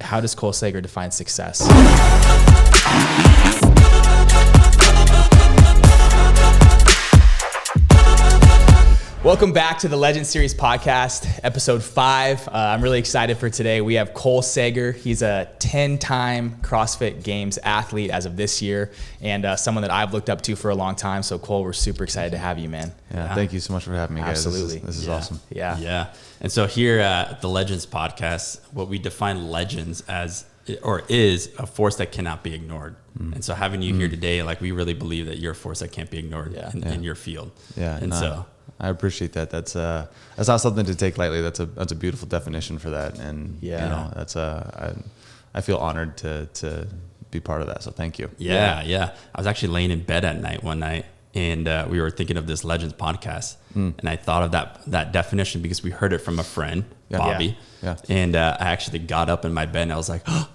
how does Cole Sager define success? Welcome back to the Legend Series podcast, episode 5. I'm really excited for today. We have Cole Sager. He's a 10-time CrossFit Games athlete as of this year, and someone that I've looked up to for a long time. So Cole, we're super excited to have you, man. Yeah, thank you so much for having me, guys. Absolutely. This is awesome. Yeah. And so here at the Legends podcast, what we define legends as, or is, a force that cannot be ignored. And so having you here today, like, we really believe that you're a force that can't be ignored in your field. Yeah. And so I appreciate that. That's not something to take lightly. That's a beautiful definition for that. And you know, that's I feel honored to be part of that. So thank you. Yeah. I was actually laying in bed at night one night, and we were thinking of this Legends podcast, and I thought of that definition because we heard it from a friend, Bobby. Yeah. And I actually got up in my bed and I was like, oh,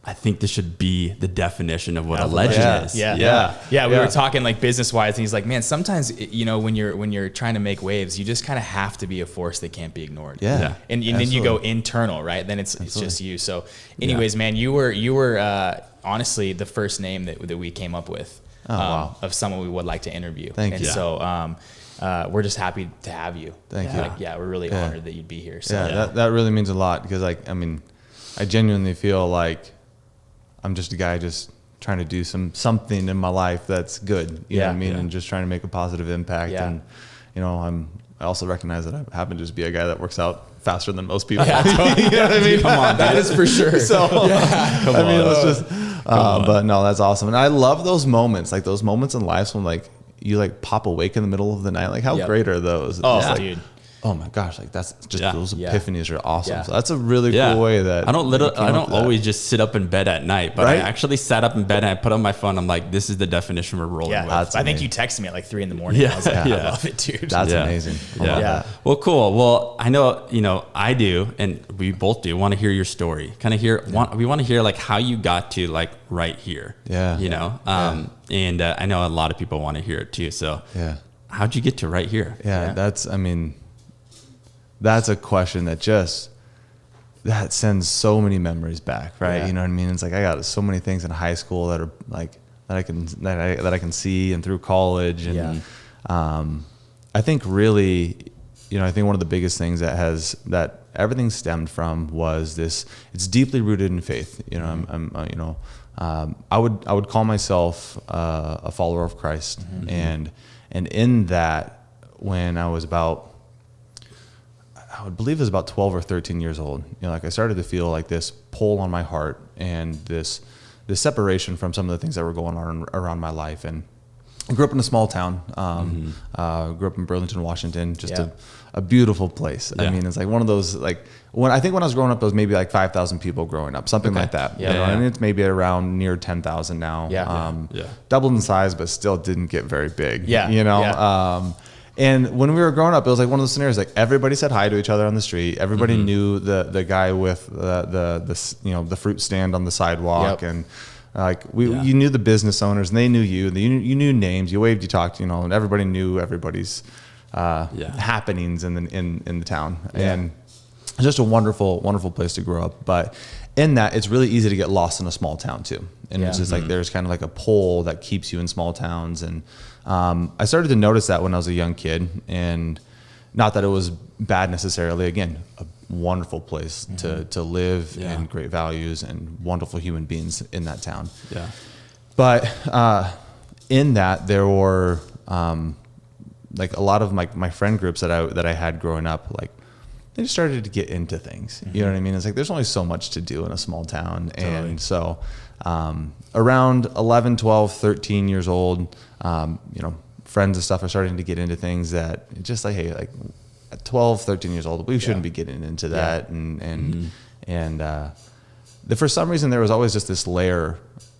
I think this should be the definition of what a legend is. Yeah. We were talking like business wise, and he's like, man, sometimes, you know, when you're trying to make waves, you just kind of have to be a force that can't be ignored. Yeah. And then you go internal, right? Then it's just you. So anyways, man, you were honestly the first name that we came up with of someone we would like to interview. Thank you. So we're just happy to have you. Thank you. Like, we're really honored that you'd be here. So that really means a lot, because I genuinely feel like I'm just a guy just trying to do something in my life that's good. You know what I mean? And just trying to make a positive impact. Yeah. And, you know, I also recognize that I happen to just be a guy that works out faster than most people. Yeah, totally. You know what I mean? Come on, that is for sure. So, let's just, but no, that's awesome. And I love those moments, like those moments in life when like you like pop awake in the middle of the night. Like how great are those? Oh, dude. Oh my gosh, like that's just those epiphanies are awesome. Yeah. So that's a really cool way that I don't always just sit up in bed at night, but I actually sat up in bed and I put on my phone. I'm like, this is the definition we're rolling with. I think you texted me at like 3 a.m. I was like, I love it, dude. That's amazing. Yeah. Well, cool. Well, I know, I do, and we both do want to hear your story. We want to hear like how you got to like right here. And I know a lot of people want to hear it too. So how'd you get to right here? That's a question that sends so many memories back, right? Yeah. You know what I mean? It's like I got so many things in high school that are like that I can see, and through college, and I think really, I think one of the biggest things that everything stemmed from was this. It's deeply rooted in faith. I would call myself a follower of Christ, and in that, when I was I would believe it was about 12 or 13 years old. I started to feel like this pull on my heart and this separation from some of the things that were going on around my life. And I grew up in a small town. Grew up in Burlington, Washington, just a beautiful place. Yeah. I mean, it's like one of those, like when I was growing up, there was maybe like 5,000 people growing up, something like that. And it's maybe around near 10,000 now. Doubled in size, but still didn't get very big. And when we were growing up, it was like one of those scenarios, like everybody said hi to each other on the street. Everybody knew the guy with the fruit stand on the sidewalk. And like you knew the business owners, and they knew you. You knew names. You waved, you talked, and everybody knew everybody's happenings in the town. And it's just a wonderful, wonderful place to grow up. But in that, it's really easy to get lost in a small town too. And it's just like there's kind of like a pull that keeps you in small towns. And I started to notice that when I was a young kid, and not that it was bad necessarily. Again, a wonderful place to live, and great values and wonderful human beings in that town. Yeah. But in that, there were like a lot of my friend groups that I had growing up, like they just started to get into things. You know what I mean? It's like there's only so much to do in a small town. Totally. And so around 11, 12, 13 years old, friends and stuff are starting to get into things that just like, hey, like at 12, 13 years old, we shouldn't be getting into that. And for some reason, there was always just this layer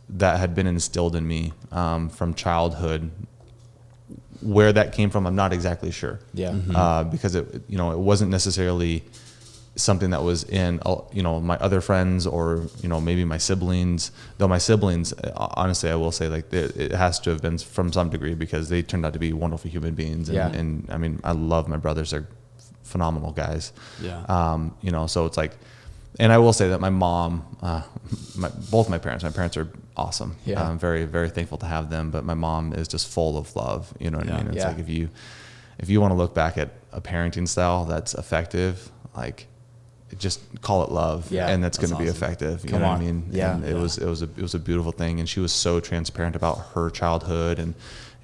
that had been instilled in me from childhood. Where that came from, I'm not exactly sure. Because it wasn't necessarily something that was in my other friends or maybe my siblings. Though my siblings, honestly, I will say like it has to have been from some degree, because they turned out to be wonderful human beings. And I mean, I love my brothers; they're phenomenal guys. So it's like And I will say that my mom, both my parents are awesome. Yeah. I'm very, very thankful to have them, but my mom is just full of love. You know what I mean? It's like if you want to look back at a parenting style that's effective, like just call it love, and that's going to be effective. You know what I mean? Yeah. And it was a beautiful thing. And she was so transparent about her childhood, and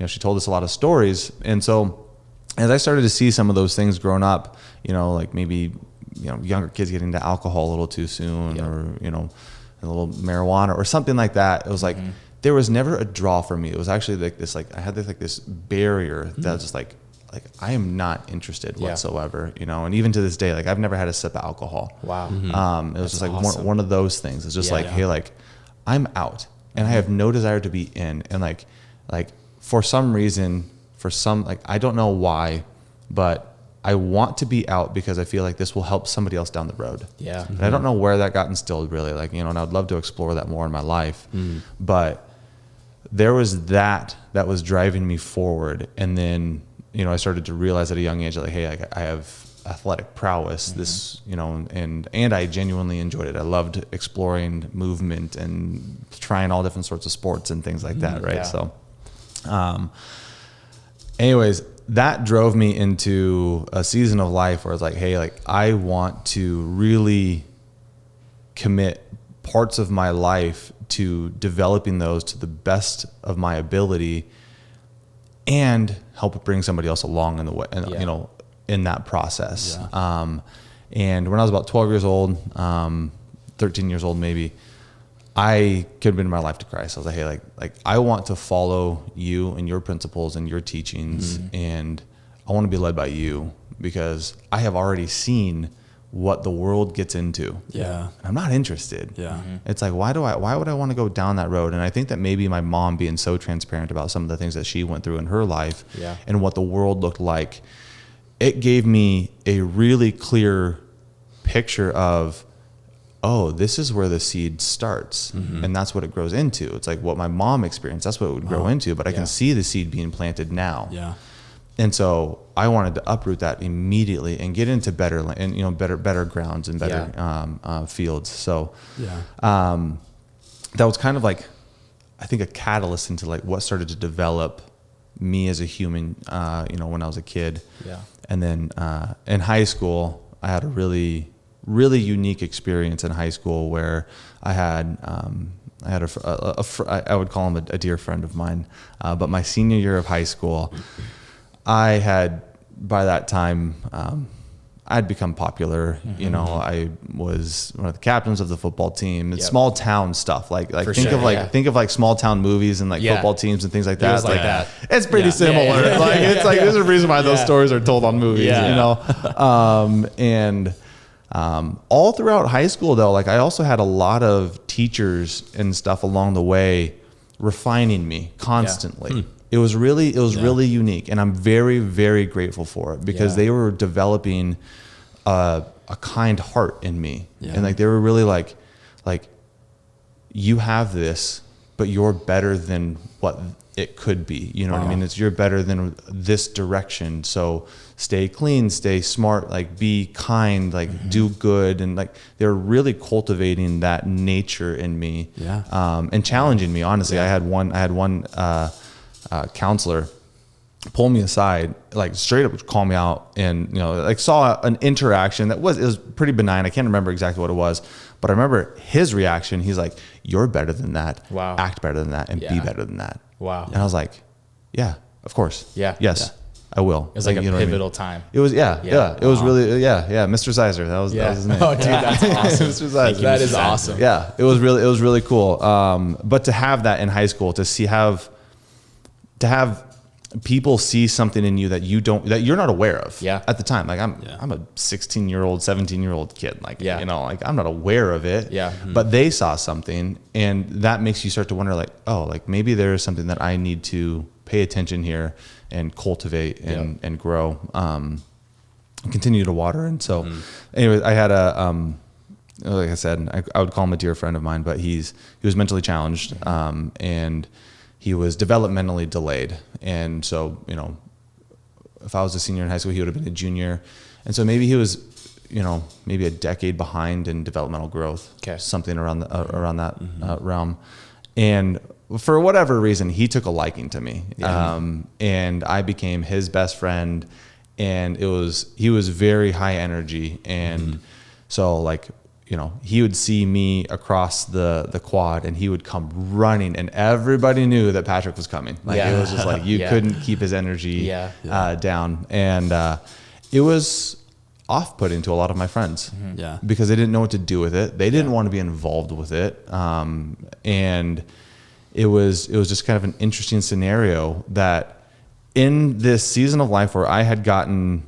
she told us a lot of stories. And so as I started to see some of those things growing up, like maybe younger kids getting into alcohol a little too soon, or a little marijuana or something like that, it was like there was never a draw for me. It was actually like this, like I had this barrier that was just like I am not interested whatsoever, and even to this day, like I've never had a sip of alcohol. Wow. It was just like one of those things. It's just hey, like I'm out and I have no desire to be in. And like for some reason, I don't know why, but I want to be out because I feel like this will help somebody else down the road. Yeah. And I don't know where that got instilled really, and I'd love to explore that more in my life, but there was that was driving me forward. And then, I started to realize at a young age that hey, I have athletic prowess, this, and I genuinely enjoyed it. I loved exploring movement and trying all different sorts of sports and things like that. Right. So, anyways, that drove me into a season of life where it's like, hey, like I want to really commit parts of my life to developing those to the best of my ability and help bring somebody else along in the way, in that process. Yeah. And when I was about 12 years old, 13 years old, maybe, I committed my life to Christ. I was like, hey, like I want to follow you and your principles and your teachings, and I want to be led by you because I have already seen what the world gets into. Yeah. I'm not interested. Yeah. It's like, why would I want to go down that road? And I think that maybe my mom being so transparent about some of the things that she went through in her life and what the world looked like, it gave me a really clear picture of, oh, this is where the seed starts, and that's what it grows into. It's like what my mom experienced, that's what it would grow into, but I can see the seed being planted now. Yeah. And so I wanted to uproot that immediately and get into better and better grounds and better fields. So that was kind of like, I think, a catalyst into like what started to develop me as a human, when I was a kid. Yeah. And then in high school, I had a really, really unique experience in high school where I had I would call him a dear friend of mine, but my senior year of high school, I had, by that time, I'd become popular. I was one of the captains of the football team. It's small town stuff. Think of small town movies and football teams and things like that. Like that. It's pretty similar. It's like there's a reason why those stories are told on movies. And all throughout high school though, like I also had a lot of teachers and stuff along the way refining me constantly. It was really unique, and I'm very, very grateful for it because they were developing a kind heart in me, and like they were really like you have this, but you're better than what it could be. You know what I mean? You're better than this direction. So stay clean, stay smart, like be kind, like do good, and like they're really cultivating that nature in me, and challenging me. Honestly, I had one. Counselor pull me aside, like straight up call me out, and saw an interaction it was pretty benign. I can't remember exactly what it was, but I remember his reaction. He's like, "You're better than that. Wow. Act better than that, and be better than that." Wow. And I was like, "Yeah, of course. Yeah. Yes, I will." It was like a pivotal time. It was It was really Mr. Sizer. That was his name. Oh, dude, that's awesome. Mr. Sizer. That is awesome. Yeah, it was really cool. But to have that in high school, to have people see something in you that you're not aware of at the time. Like I'm a 16-year-old, 17-year-old kid. I'm not aware of it. Yeah. But they saw something, and that makes you start to wonder like, oh, like maybe there is something that I need to pay attention here and cultivate and grow, and continue to water. And so anyway, I had like I said, I would call him a dear friend of mine, but he was mentally challenged, and he was developmentally delayed. And so, if I was a senior in high school, he would have been a junior. And so maybe he was maybe a decade behind in developmental growth, something around that realm. And for whatever reason, he took a liking to me, and I became his best friend. And he was very high energy, and so like, he would see me across the quad, and he would come running, and everybody knew that Patrick was coming. Like it was just like you couldn't keep his energy down, and it was off-putting to a lot of my friends, because they didn't know what to do with it. They didn't want to be involved with it, and it was just kind of an interesting scenario that in this season of life where I had gained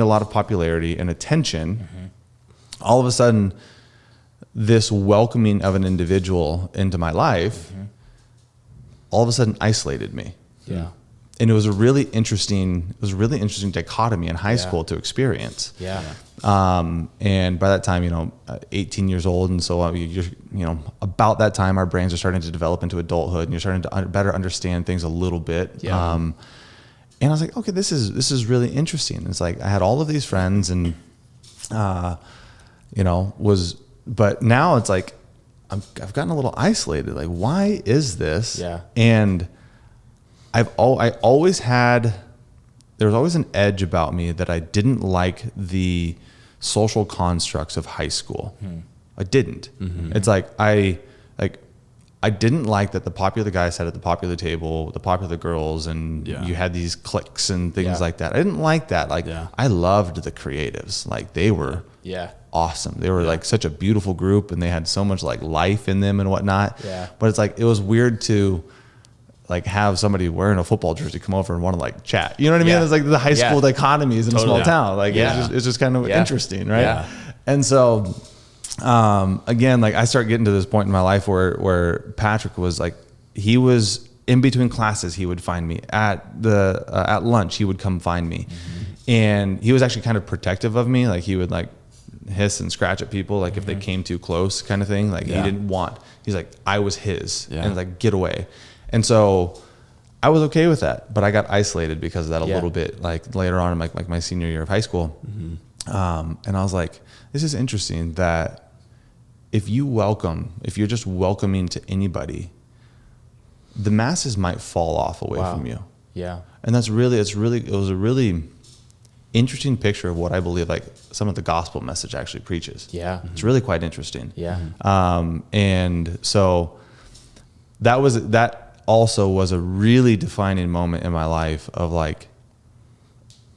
a lot of popularity and attention, all of a sudden, this welcoming of an individual into my life, all of a sudden isolated me. Yeah. And it was a really interesting dichotomy in high school to experience. Yeah. And by that time, 18 years old. And so, about that time, our brains are starting to develop into adulthood, and you're starting to better understand things a little bit. Yeah. And I was like, okay, this is really interesting. It's like, I had all of these friends, and, but now it's like, I've gotten a little isolated. Like, why is this? Yeah. And there was always an edge about me that I didn't like the social constructs of high school. I didn't. It's like, I didn't like that the popular guys sat at the popular table, the popular girls, and you had these cliques and things like that. I didn't like that. Like, I loved the creatives. Like, they were awesome. They were like such a beautiful group, and they had so much like life in them and whatnot. Yeah. But it's like, it was weird to like have somebody wearing a football jersey come over and want to like chat. You know what I mean? It's like the high school dichotomies in a small town. Like it's just kind of interesting, right? Yeah. And so again, like I start getting to this point in my life where Patrick was like, he was in between classes. He would find me at lunch. He would come find me, and he was actually kind of protective of me. Like he would like hiss and scratch at people, like if they came too close, kind of thing. Like he didn't want. He's like, I was his, and like, get away. And so I was okay with that, but I got isolated because of that a little bit, like later on in like my senior year of high school. And I was like, this is interesting that if you're just welcoming to anybody, the masses might fall off away from you. Yeah. And it was a really interesting picture of what I believe like some of the gospel message actually preaches. Yeah. It's really quite interesting. Yeah. And so that also was a really defining moment in my life of like,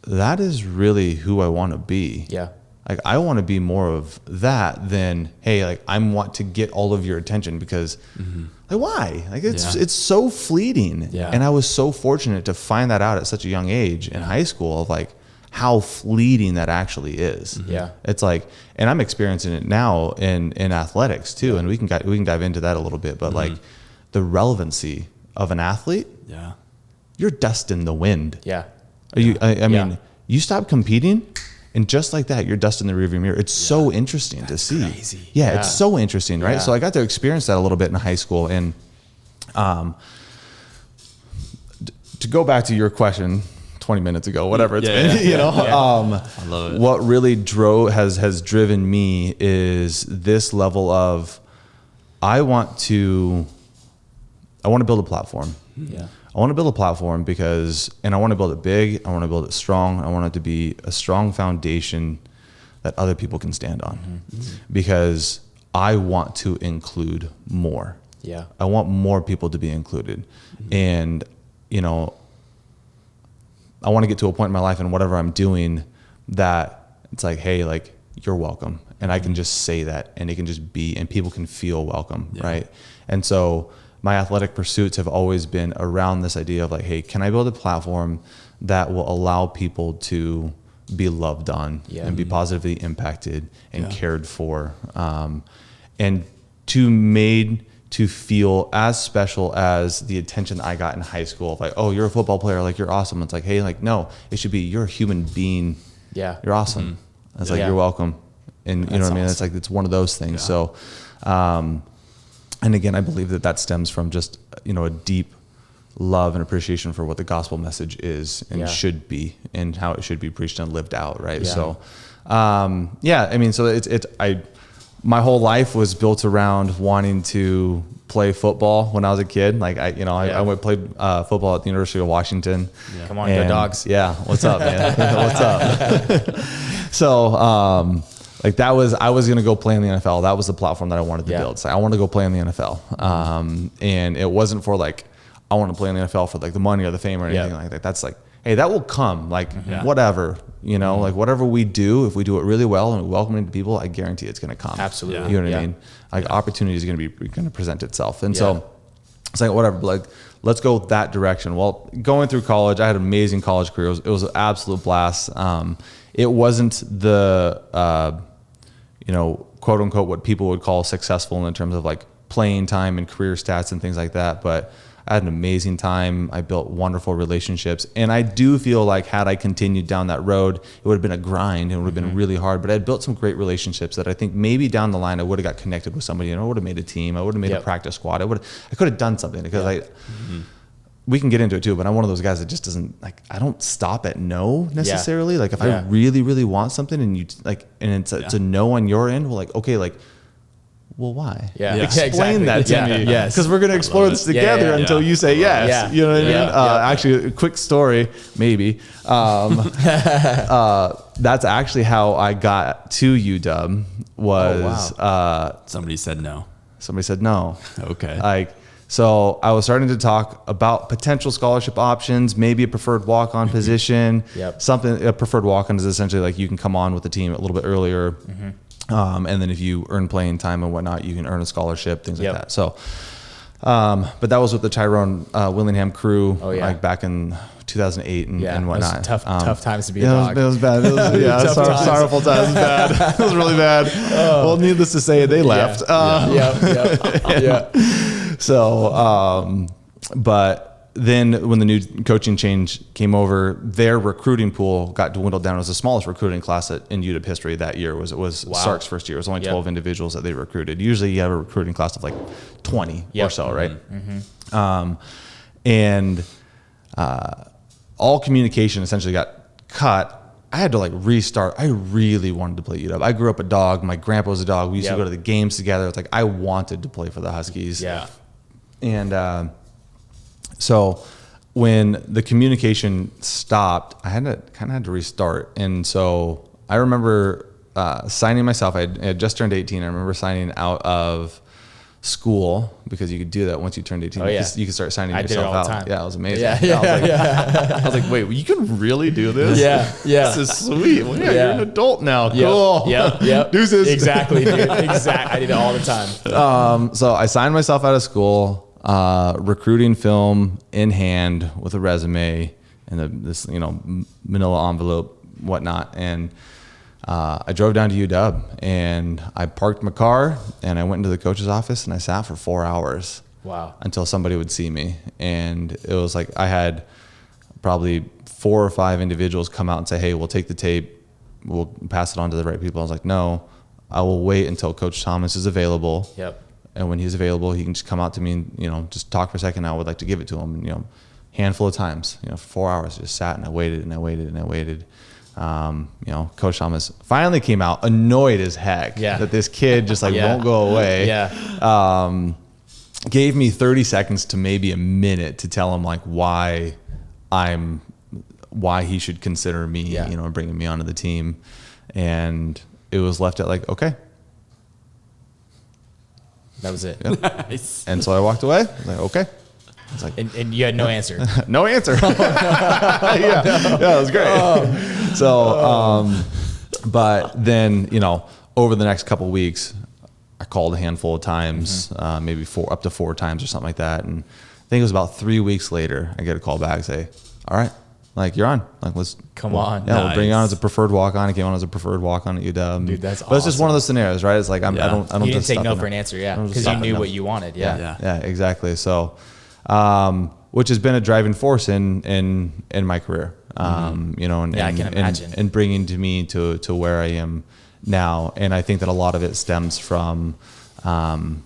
that is really who I want to be. Yeah. Like I want to be more of that than, hey, like I want to get all of your attention because like why? Like it's so fleeting. Yeah. And I was so fortunate to find that out at such a young age in high school of like how fleeting that actually is. Yeah. It's like, and I'm experiencing it now in athletics too. And we can dive into that a little bit, but like the relevancy of an athlete, you're dust in the wind. Yeah. I mean, you stop competing and just like that, you're dust in the rearview mirror. It's so interesting to see. Crazy. Yeah, it's so interesting, right? So I got to experience that a little bit in high school. And to go back to your question 20 minutes ago, whatever it's been, you know, I love it. What really has driven me is this level of, I want to build a platform. Yeah. I want to build a platform and I want to build it big. I want to build it strong. I want it to be a strong foundation that other people can stand on because I want to include more. Yeah. I want more people to be included. And, you know, I want to get to a point in my life and whatever I'm doing that it's like, hey, like you're welcome. And I can just say that and it can just be, and people can feel welcome. Right. And so my athletic pursuits have always been around this idea of like, hey, can I build a platform that will allow people to be loved on and be positively impacted and cared for, and made to feel as special as the attention I got in high school of like, oh, you're a football player, like you're awesome. It's like, hey, like, no, it should be you're a human being. Yeah. You're awesome. It's like, you're welcome. And you know what I mean? It's like, it's one of those things. So, and again, I believe that stems from just, you know, a deep love and appreciation for what the gospel message is and should be and how it should be preached and lived out. Right. Yeah. So, Yeah, I mean, so my whole life was built around wanting to play football when I was a kid. Like I went played football at the University of Washington. Yeah. Come on, go Dogs. Yeah. What's up, man? What's up? So, like I was going to go play in the NFL. That was the platform that I wanted to build. So I wanted to go play in the NFL. And it wasn't for like, I want to play in the NFL for like the money or the fame or anything like that. That's like, hey, that will come, like whatever, like whatever we do, if we do it really well and we welcome it to people, I guarantee it's going to come. Absolutely. You know what I mean? Like opportunity is going to present itself. And so it's like, whatever, like let's go that direction. Well, going through college, I had an amazing college career. It was an absolute blast. It wasn't the, quote unquote, what people would call successful in terms of like playing time and career stats and things like that. But I had an amazing time. I built wonderful relationships. And I do feel like had I continued down that road, it would have been a grind. It would have been really hard. But I had built some great relationships that I think maybe down the line I would have got connected with somebody. I would have made a team. I would have made a practice squad. I could have done something because we can get into it too, but I'm one of those guys that just doesn't like, I don't stop at no necessarily. Like if I really, really want something and you like, and it's a no on your end, well, like, okay, like, well, why? Explain that to me. Yes. Because we're going to explore this together until you say yes. Yeah. You know what I mean? Actually, a quick story, maybe. That's actually how I got to UW was somebody said no. Somebody said no. Okay. So I was starting to talk about potential scholarship options, maybe a preferred walk-on position. A preferred walk-on is essentially like you can come on with the team a little bit earlier. And then if you earn playing time and whatnot, you can earn a scholarship, things like that. So, but that was with the Tyrone Willingham crew, like back in 2008 and whatnot. Tough times to be a dog. It was bad. It was, sorrowful times. It was bad. It was really bad. Well, needless to say, they left. So, but then when the new coaching change came over, their recruiting pool got dwindled down. It was the smallest recruiting class in UW history that year. Was Sark's first year. It was only 12 individuals that they recruited. Usually you have a recruiting class of like 20 or so, right? And all communication essentially got cut. I had to like restart. I really wanted to play UW. I grew up a dog. My grandpa was a dog. We used to go to the games together. It's like I wanted to play for the Huskies. And so when the communication stopped, I had to restart. And so I remember signing myself. I had just turned 18. I remember signing out of school because you could do that once you turned 18. You could start signing yourself out. Time. Yeah, it was amazing. I was like, wait, you can really do this? This is sweet. Well, you're an adult now. Cool. Deuces. Exactly, dude. Exactly. I did it all the time. So I signed myself out of school. Recruiting film in hand with a resume and this manila envelope, whatnot. And I drove down to UW and I parked my car and I went into the coach's office and I sat for 4 hours. Wow. Until somebody would see me. And it was like I had probably 4 or 5 individuals come out and say, hey, we'll take the tape, we'll pass it on to the right people. I was like, no, I will wait until Coach Thomas is available. And when he's available, he can just come out to me and, just talk for a second. I would like to give it to him. And, handful of times, for 4 hours, I just sat and I waited and I waited and I waited. Coach Thomas finally came out annoyed as heck that this kid just won't go away. Gave me 30 seconds to maybe a minute to tell him why he should consider me, bringing me onto the team. And it was left at okay. That was it. Nice. And so I walked away. I was like, okay. It's like, and you had no answer. No answer. It was great. But then, over the next couple of weeks, I called a handful of times, maybe up to 4 times or something like that. And I think it was about 3 weeks later, I get a call back and say, all right, you're on. Let's come on. Yeah, we'll bring you on as a preferred walk-on. I came on as a preferred walk-on at UW. Dude, that's awesome. But it's just one of those scenarios, right? It's like I don't. You didn't take no for an answer, because you knew what you wanted. Yeah, exactly. So, which has been a driving force in my career. I can imagine. And bringing me to where I am now, and I think that a lot of it stems from, again,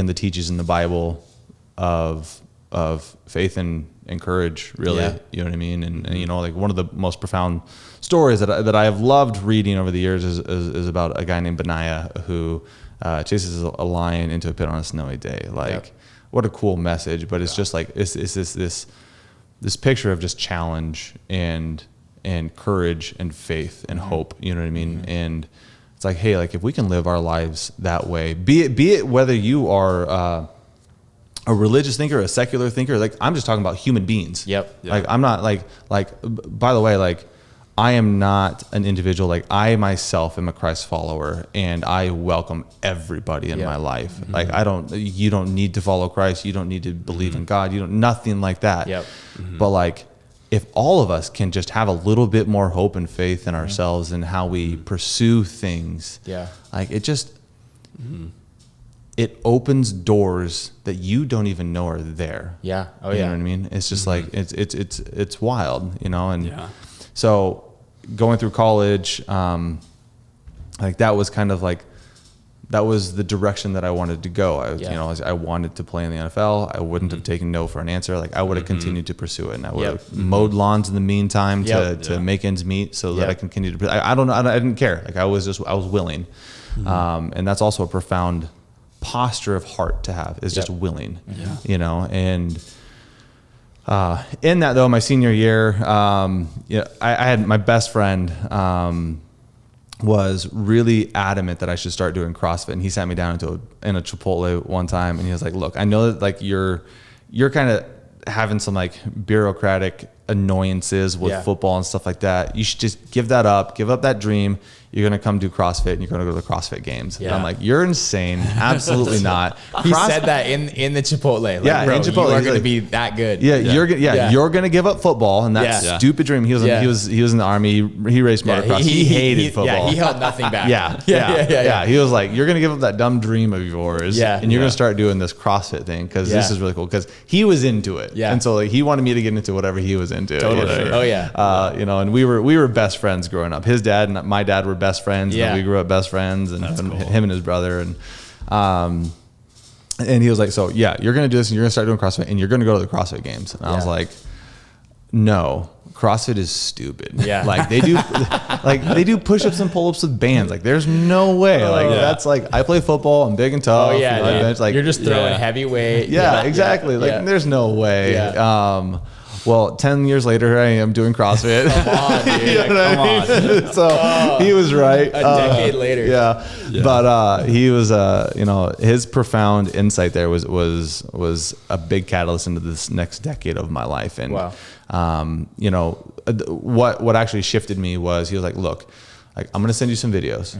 the teachings in the Bible of of faith and courage, really. You know what I mean? And you know, like one of the most profound stories that I have loved reading over the years is about a guy named Benaiah who chases a lion into a pit on a snowy day. Like, what a cool message! But it's just like it's this picture of just challenge and courage and faith and hope. You know what I mean? And it's like, hey, like if we can live our lives that way, be it whether you are a religious thinker, a secular thinker, like I'm just talking about human beings. Like I'm not like, by the way, like I am not an individual. Like I myself am a Christ follower and I welcome everybody in my life. Like you don't need to follow Christ. You don't need to believe in God. Nothing like that. But like, if all of us can just have a little bit more hope and faith in ourselves and how we pursue things, like it just, it opens doors that you don't even know are there. You know what I mean? It's just like, it's wild, you know? And so going through college, like that was kind of like, that was the direction that I wanted to go. I wanted to play in the NFL. I wouldn't have taken no for an answer. Like I would have continued to pursue it, and I would have mowed lawns in the meantime to make ends meet, so that I can continue to. I don't know. I didn't care. Like I was willing, and that's also a profound posture of heart to have. Is just willing, you know. And in that though, my senior year, I had my best friend. Was really adamant that I should start doing CrossFit, and he sat me down in a Chipotle one time, and he was like, "Look, I know that like you're kind of having some like bureaucratic annoyances with football and stuff like that. You should just give that up, give up that dream. You're going to come do CrossFit and you're going to go to the CrossFit Games." And I'm like, "You're insane. Absolutely not." He said that in the Chipotle. Like, bro, in Chipotle. You are going to be that good. You're going to give up football and that stupid dream. He was in the Army. He raced motocross. He hated football. Yeah, he held nothing back. He was like, "You're going to give up that dumb dream of yours and you're going to start doing this CrossFit thing because this is really cool." Because he was into it. And so like, he wanted me to get into whatever he was into. Totally. You know, and we were best friends growing up. His dad and my dad were best friends, and we grew up best friends, and him and his brother, and he was like, "So you're gonna do this, and you're gonna start doing CrossFit, and you're gonna go to the CrossFit Games." And I was like, "No, CrossFit is stupid. Like they do push-ups and pull-ups with bands. Like there's no way. That's like I play football. I'm big and tough. Like you're just throwing heavy weight. Exactly. Like there's no way." Well, 10 years later, here I am doing CrossFit. Come on, dude. You know Come on. So he was right. A decade later. But he was, his profound insight there was a big catalyst into this next decade of my life. And, what actually shifted me was he was like, "Look, like, I'm going to send you some videos.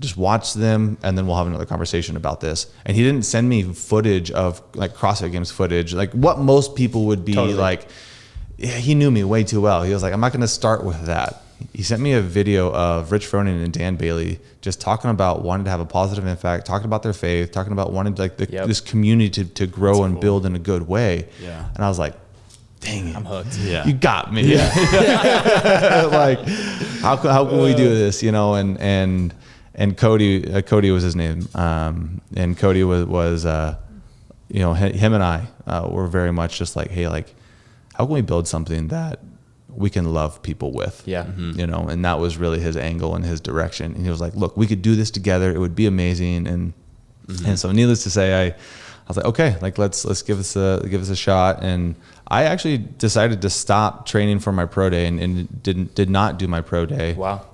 Just watch them, and then we'll have another conversation about this." And he didn't send me footage of like CrossFit Games footage, like what most people would be like. He knew me way too well. He was like, "I'm not going to start with that." He sent me a video of Rich Froning and Dan Bailey just talking about wanting to have a positive impact, talking about their faith, talking about wanting like this community to grow and build in a good way. And I was like, "Dang it, I'm hooked. You got me." Like, how can we do this? You know, and Cody was his name. And Cody was him and I were very much just like, "Hey, like, how can we build something that we can love people with?" You know, and that was really his angle and his direction. And he was like, "Look, we could do this together. It would be amazing." And so needless to say, I was like, "Okay, like let's give this a shot." And I actually decided to stop training for my pro day and did not do my pro day. Wow.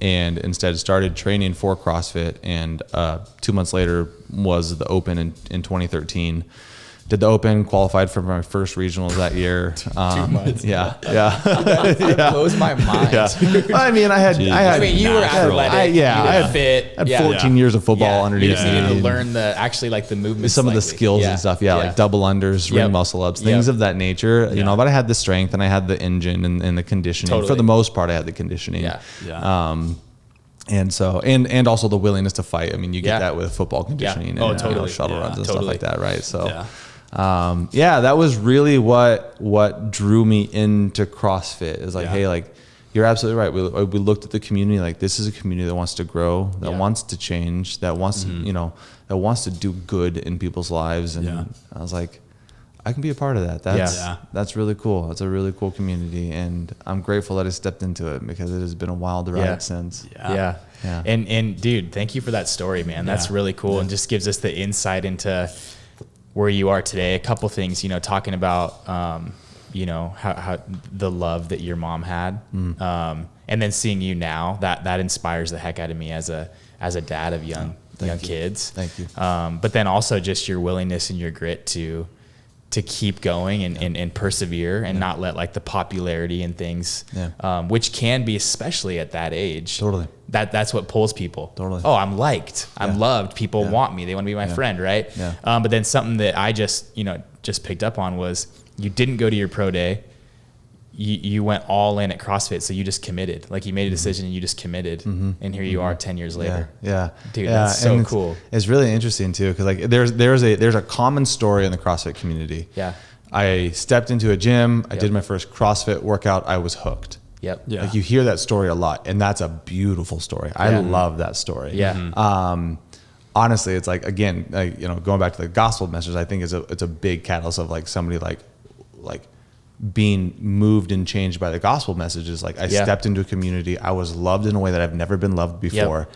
And instead started training for CrossFit, and 2 months later was the Open in 2013. Did the Open, qualified for my first regionals that year. 2 months. That blows my mind. I mean, you were athletic. I had fit. I had 14 years of football underneath. You just needed to learn the movements. Some of the skills and stuff. Like double unders, ring muscle ups, things of that nature. You know, but I had the strength and I had the engine and the conditioning. For the most part, I had the conditioning. And so, and also the willingness to fight. I mean, you get that with football conditioning and shuttle runs and stuff like that, right? So, that was really what drew me into CrossFit. Is like, hey, like, you're absolutely right. We looked at the community, like, this is a community that wants to grow, that wants to change, that wants to, that wants to do good in people's lives. And I was like, I can be a part of that. That's really cool. It's a really cool community, and I'm grateful that I stepped into it because it has been a wild ride since. Yeah. And dude, thank you for that story, man. That's really cool, and just gives us the insight into where you are today. A couple things, talking about, how the love that your mom had, and then seeing you now, that inspires the heck out of me as a dad of young kids. Thank you. But then also just your willingness and your grit to keep going and persevere and not let like the popularity and things, which can be, especially at that age. Totally. That's what pulls people. Totally. Oh, I'm liked. I'm loved. People want me. They want to be my friend. Right. Yeah. But then something that I just picked up on was you didn't go to your pro day. You went all in at CrossFit. So you just committed, like you made a decision and you just committed, and here you are 10 years later. Dude, that's so cool. It's really interesting too. Cause like there's a common story in the CrossFit community. Yeah. I stepped into a gym. I did my first CrossFit workout. I was hooked. Yep. Yeah. Like you hear that story a lot, and that's a beautiful story. I love that story. Yeah. Honestly, it's like, again, going back to the gospel message, I think it's a big catalyst of like somebody like being moved and changed by the gospel messages. Like I stepped into a community. I was loved in a way that I've never been loved before.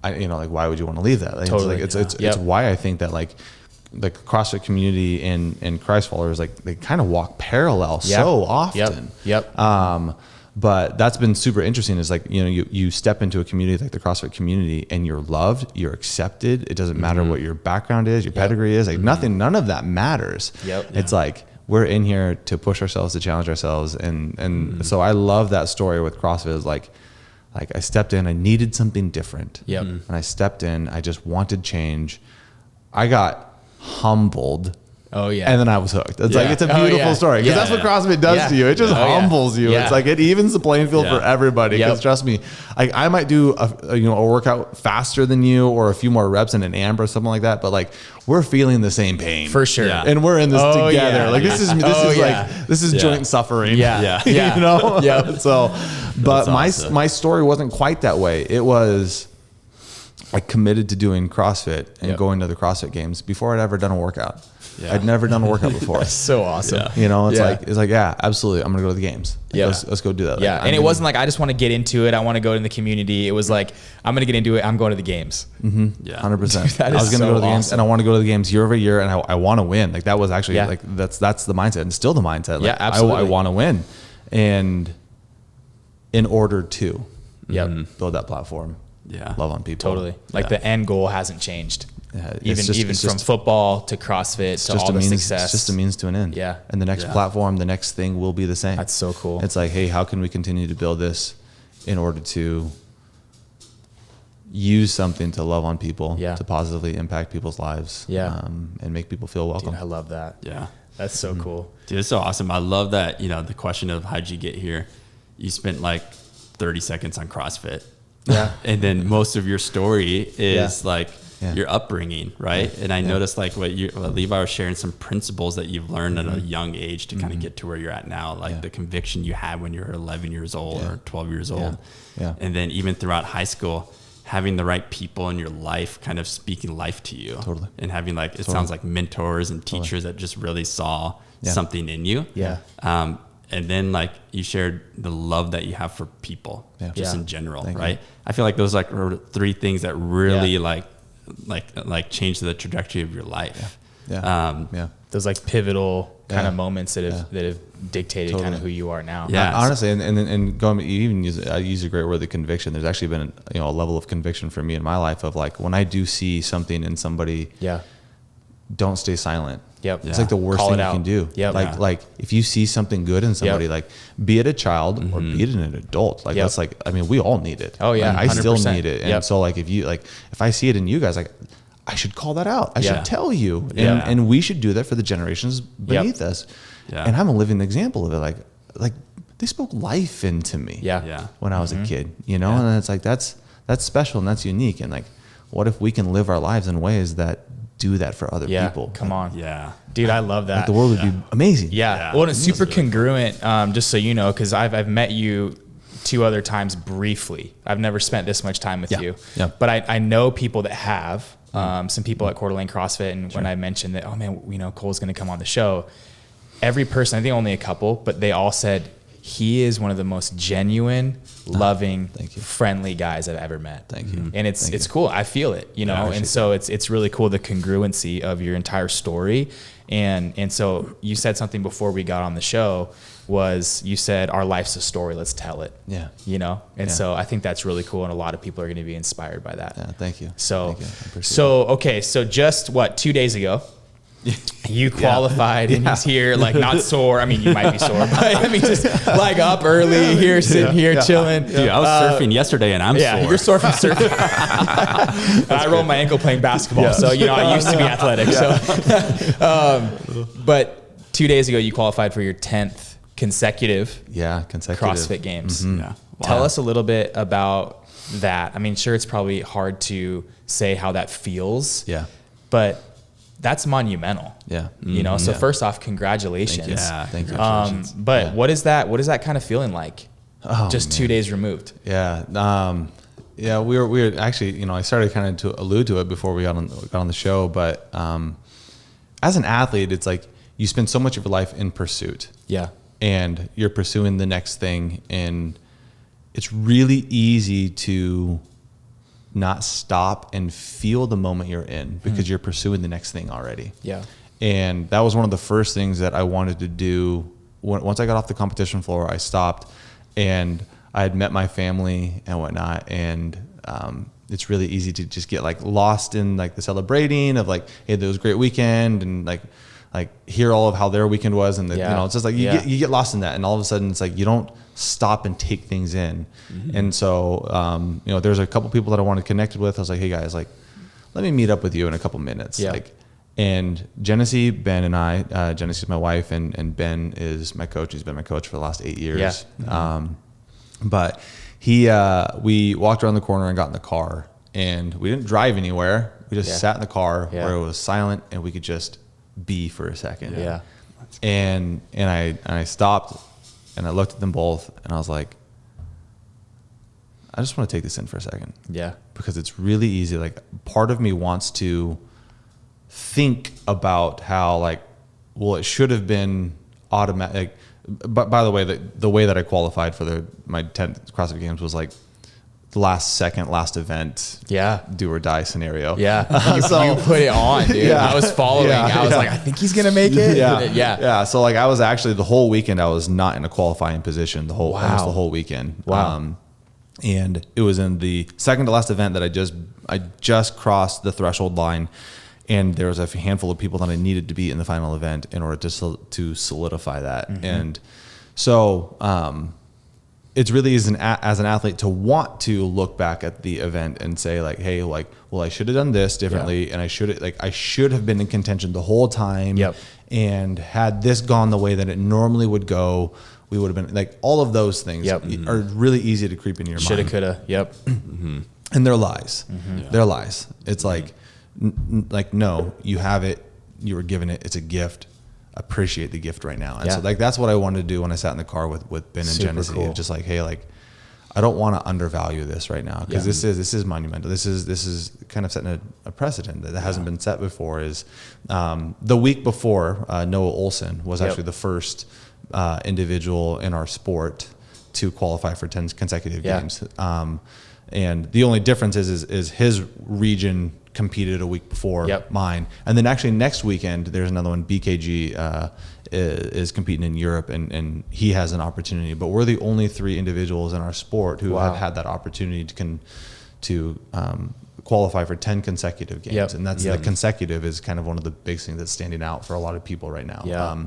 Like why would you want to leave that? Like, totally. It's why I think that like the CrossFit community and Christ followers, like they kind of walk parallel so often. But that's been super interesting is like, you step into a community like the CrossFit community and you're loved, you're accepted. It doesn't matter what your background is, your pedigree is, like none of that matters. It's like, we're in here to push ourselves, to challenge ourselves. And so I love that story with CrossFit is like I stepped in, I needed something different. And I stepped in, I just wanted change. I got humbled. Oh yeah. And then I was hooked. It's like, it's a beautiful story because that's what CrossFit does to you. It just humbles you. It's like, it evens the playing field for everybody. Because trust me, I might do a workout faster than you or a few more reps in an AMP or something like that. But like, we're feeling the same pain for sure. And we're in this together. Like this is joint suffering. So, but my story wasn't quite that way. It was, I committed to doing CrossFit and going to the CrossFit Games before I'd ever done a workout. I'd never done a workout before. That's so awesome. It's like, absolutely. I'm going to go to the games. Let's go do that. Like, and it wasn't like, I just want to get into it. I want to go in the community. It was like, I'm going to get into it. I'm going to the games. 100%. I was going to go to the games and I want to go to the games year over year. And I want to win. Like that was actually like, that's the mindset and still the mindset. Like, absolutely. I want to win. And in order to build that platform, love on people. Totally. Like the end goal hasn't changed. Even from football to CrossFit to all the success. It's just a means to an end. And the next platform, the next thing will be the same. That's so cool. It's like, hey, how can we continue to build this in order to use something to love on people, to positively impact people's lives, and make people feel welcome. Dude, I love that. Yeah. That's so cool. Dude, it's so awesome. I love that, the question of how'd you get here? You spent like 30 seconds on CrossFit. And then most of your story is like your upbringing, right? And I noticed like what Levi was sharing, some principles that you've learned at a young age to kind of get to where you're at now, like the conviction you had when you were 11 years old or 12 years old. And then even throughout high school, having the right people in your life kind of speaking life to you. And having like, it sounds like mentors and teachers that just really saw something in you. And then like you shared the love that you have for people just in general, right? I feel like those are three things that really like change the trajectory of your life. Those like pivotal kind of moments that have dictated kind of who you are now. Honestly, and going, you even use a great word, the conviction. There's actually been a level of conviction for me in my life of like, when I do see something in somebody, don't stay silent. It's like the worst thing you can do. Like if you see something good in somebody, like be it a child or be it an adult, like that's like, I mean, we all need it. I still need it. And so like, if I see it in you guys, like I should call that out. I should tell you. And we should do that for the generations beneath us. And I'm a living example of it. Like they spoke life into me when I was a kid, and it's like, that's special and that's unique. And like, what if we can live our lives in ways that do that for other people? Come on. Dude, I love that. Like the world would be amazing. Well, and it's super congruent, just so you know, because I've met you 2 other times briefly. I've never spent this much time with you. But I know people that have, some people at Coeur d'Alene CrossFit. And when I mentioned that, oh man, Cole's going to come on the show, every person, I think only a couple, but they all said, he is one of the most genuine, loving, friendly guys I've ever met. Thank you. And it's cool. I feel it, and so it's really cool, the congruency of your entire story. And so you said something before we got on the show, was you said, our life's a story, let's tell it. Yeah. And so I think that's really cool. And a lot of people are going to be inspired by that. Yeah. Thank you. So, thank you. Okay. So just 2 days ago, you qualified and he's here, like not sore. I mean, you might be sore, but I mean, just like up early here, sitting here chilling. Dude, I was surfing yesterday and I'm sore. You're sore from surfing. And I rolled my ankle playing basketball. So, I used to be athletic. So, but 2 days ago, you qualified for your 10th consecutive CrossFit Games. Mm-hmm. Yeah. Wow. Tell us a little bit about that. I mean, sure, it's probably hard to say how that feels. Yeah. But that's monumental. Yeah. So first off, congratulations. Thank you. But what is that kind of feeling like? Just 2 days removed. Yeah. We were actually, I started kind of to allude to it before we got on the show, but as an athlete, it's like you spend so much of your life in pursuit. Yeah. And you're pursuing the next thing, and it's really easy to not stop and feel the moment you're in because you're pursuing the next thing already. Yeah. And that was one of the first things that I wanted to do. Once I got off the competition floor, I stopped, and I had met my family and whatnot. And it's really easy to just get like lost in like the celebrating of like, hey, there was a great weekend, and like hear all of how their weekend was. And it's just like you get lost in that. And all of a sudden it's like, you don't stop and take things in. And so, there's a couple people that I wanted connected with. I was like, hey guys, like, let me meet up with you in a couple minutes. Yeah. And Genesee, Ben and I, Genesee's my wife, and Ben is my coach. He's been my coach for the last 8 years. Yeah. But we walked around the corner and got in the car, and we didn't drive anywhere. We just sat in the car where it was silent and we could just be for a second. Yeah. And I stopped and I looked at them both and I was like, I just want to take this in for a second. Yeah. Because it's really easy. Like, part of me wants to think about how, like, well, it should have been automatic. But by the way, the way that I qualified for my 10th CrossFit Games was like the last event, do or die scenario. Yeah. You put it on, dude. Yeah. I was following. I was like, I think he's gonna make it. Yeah. So like, I was actually the whole weekend, I was not in a qualifying position almost the whole weekend. Wow. And it was in the second to last event that I just crossed the threshold line, and there was a handful of people that I needed to be in the final event in order to solidify that. Mm-hmm. And so it's really as an athlete to want to look back at the event and say like, hey, like, well, I should have done this differently, and I should have been in contention the whole time. Yep. And had this gone the way that it normally would go, we would have been like, all of those things are really easy to creep into your mind. Shoulda, coulda. Yep. Mm-hmm. And they're lies. Mm-hmm. Yeah. They're lies. It's like, no, you have it. You were given it. It's a gift. Appreciate the gift right now. And so like, that's what I wanted to do when I sat in the car with Ben and Genesee. Cool. Just like, hey, like, I don't want to undervalue this right now, because this is monumental. This is kind of setting a precedent that hasn't been set before. Is the week before, Noah Olson was actually the first individual in our sport to qualify for 10 consecutive games. And the only difference is his region competed a week before mine. And then actually next weekend, there's another one, BKG is competing in Europe, and he has an opportunity. But we're the only 3 individuals in our sport who have had that opportunity to qualify for 10 consecutive games. Yep. And that's the consecutive is kind of one of the big things that's standing out for a lot of people right now. Yeah.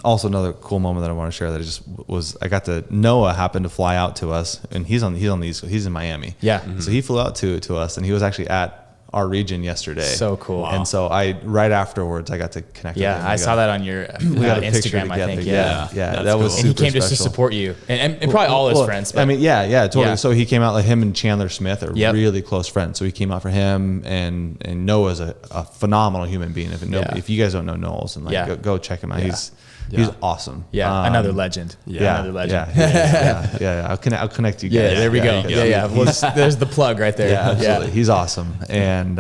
Also another cool moment that I want to share that I got to, Noah happened to fly out to us, and he's in Miami. Yeah. Mm-hmm. So he flew out to us, and he was actually at our region yesterday. So cool. Wow. And so right afterwards, I got to connect with him. I saw that on your Instagram, I think. Yeah. That was super. And he came just to support you, and probably all his friends. But. I mean, totally. Yeah. So he came out, like, him and Chandler Smith are really close friends. So he came out for him, and Noah's a phenomenal human being. If you guys don't know Noah Olson, go check him out. He's awesome. Yeah. Another legend. Another legend. Yeah. I'll connect you guys. Yeah. There we go. Yeah. Well, there's the plug right there. Yeah, absolutely. He's awesome. And,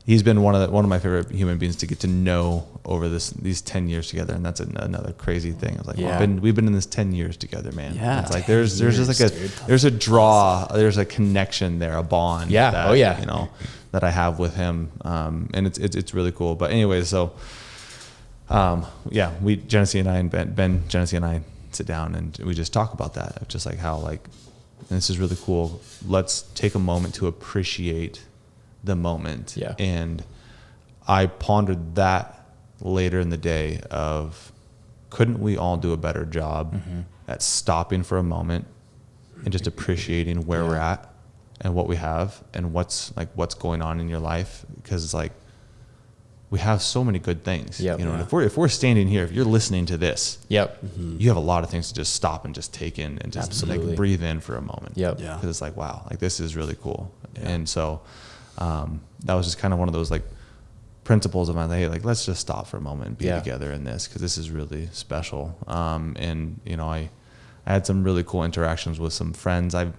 he's been one of my favorite human beings to get to know over these 10 years together. And that's another crazy thing. I was like, we've been in this 10 years together, man. Yeah. It's like, there's just like there's a draw, there's a connection there, a bond. Yeah. That, that I have with him. And it's really cool. But anyway, so, Genesee and I and Ben Genesee and I sit down and we just talk about that. Just like how and this is really cool. Let's take a moment to appreciate the moment. Yeah. And I pondered that later in the day of, couldn't we all do a better job at stopping for a moment and just appreciating where we're at and what we have and what's going on in your life? Because it's like, we have so many good things. Yep. And if we're standing here, if you're listening to this, you have a lot of things to just stop and just take in and just like breathe in for a moment. Because it's like, wow, like this is really cool. And so that was just kind of one of those like principles of mine. Hey, like let's just stop for a moment and be together in this, because this is really special. And I had some really cool interactions with some friends. I've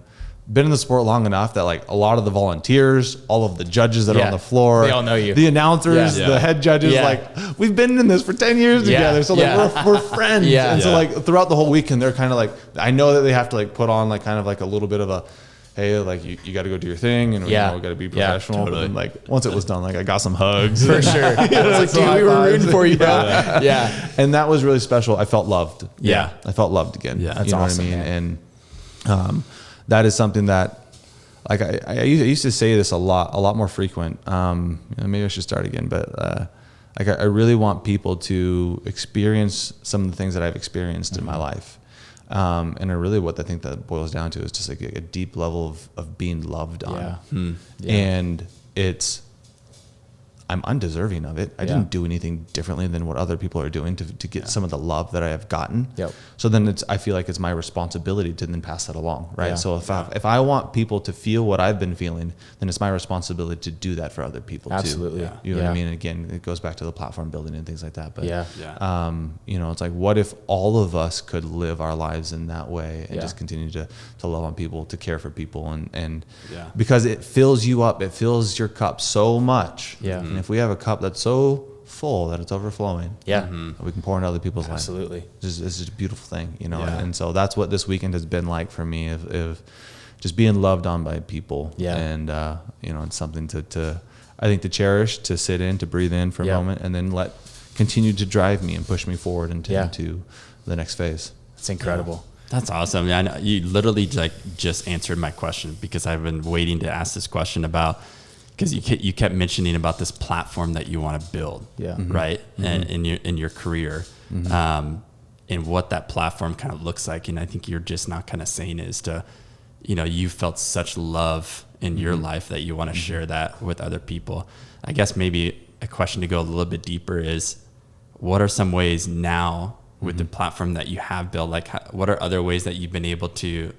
been in the sport long enough that like a lot of the volunteers, all of the judges that are on the floor, they all know you. The announcers, the head judges, like we've been in this for 10 years together. So like we're friends. And so like throughout the whole weekend, they're kind of like, I know that they have to like put on like kind of like a little bit of a, hey, like you got to go do your thing, and we got to be professional. Totally. But then, like once it was done, like I got some hugs for sure. It's like, dude, we were rooting for you, bro. And that was really special. I felt loved. I felt loved again. That's you know awesome, what I mean? man. And that is something that, like I used to say this a lot more frequent. Maybe I should start again, but like I really want people to experience some of the things that I've experienced in my life. And really what I think that boils down to is just like a deep level of being loved on. And I'm undeserving of it. I didn't do anything differently than what other people are doing to get some of the love that I have gotten. So then I feel like it's my responsibility to then pass that along. Right. So if I want people to feel what I've been feeling, then it's my responsibility to do that for other people too. You know what I mean? And again, it goes back to the platform building and things like that. But it's like, what if all of us could live our lives in that way and just continue to love on people, to care for people, and because it fills you up, it fills your cup so much. And if we have a cup that's so full that it's overflowing, we can pour into other people's lives. Absolutely. It's just a beautiful thing, And so that's what this weekend has been like for me, of just being loved on by people. And it's something to I think to cherish, to sit in, to breathe in for a moment, and then continue to drive me and push me forward into the next phase. It's incredible. That's awesome. Yeah, I know you literally just answered my question, because I've been waiting to ask this question about, because you kept mentioning about this platform that you want to build, right? And in your career, and what that platform kind of looks like. And I think you're just not kind of saying is to, you felt such love in your life that you want to share that with other people. I guess maybe a question to go a little bit deeper is, what are some ways now with the platform that you have built? Like, what are other ways that you've been able to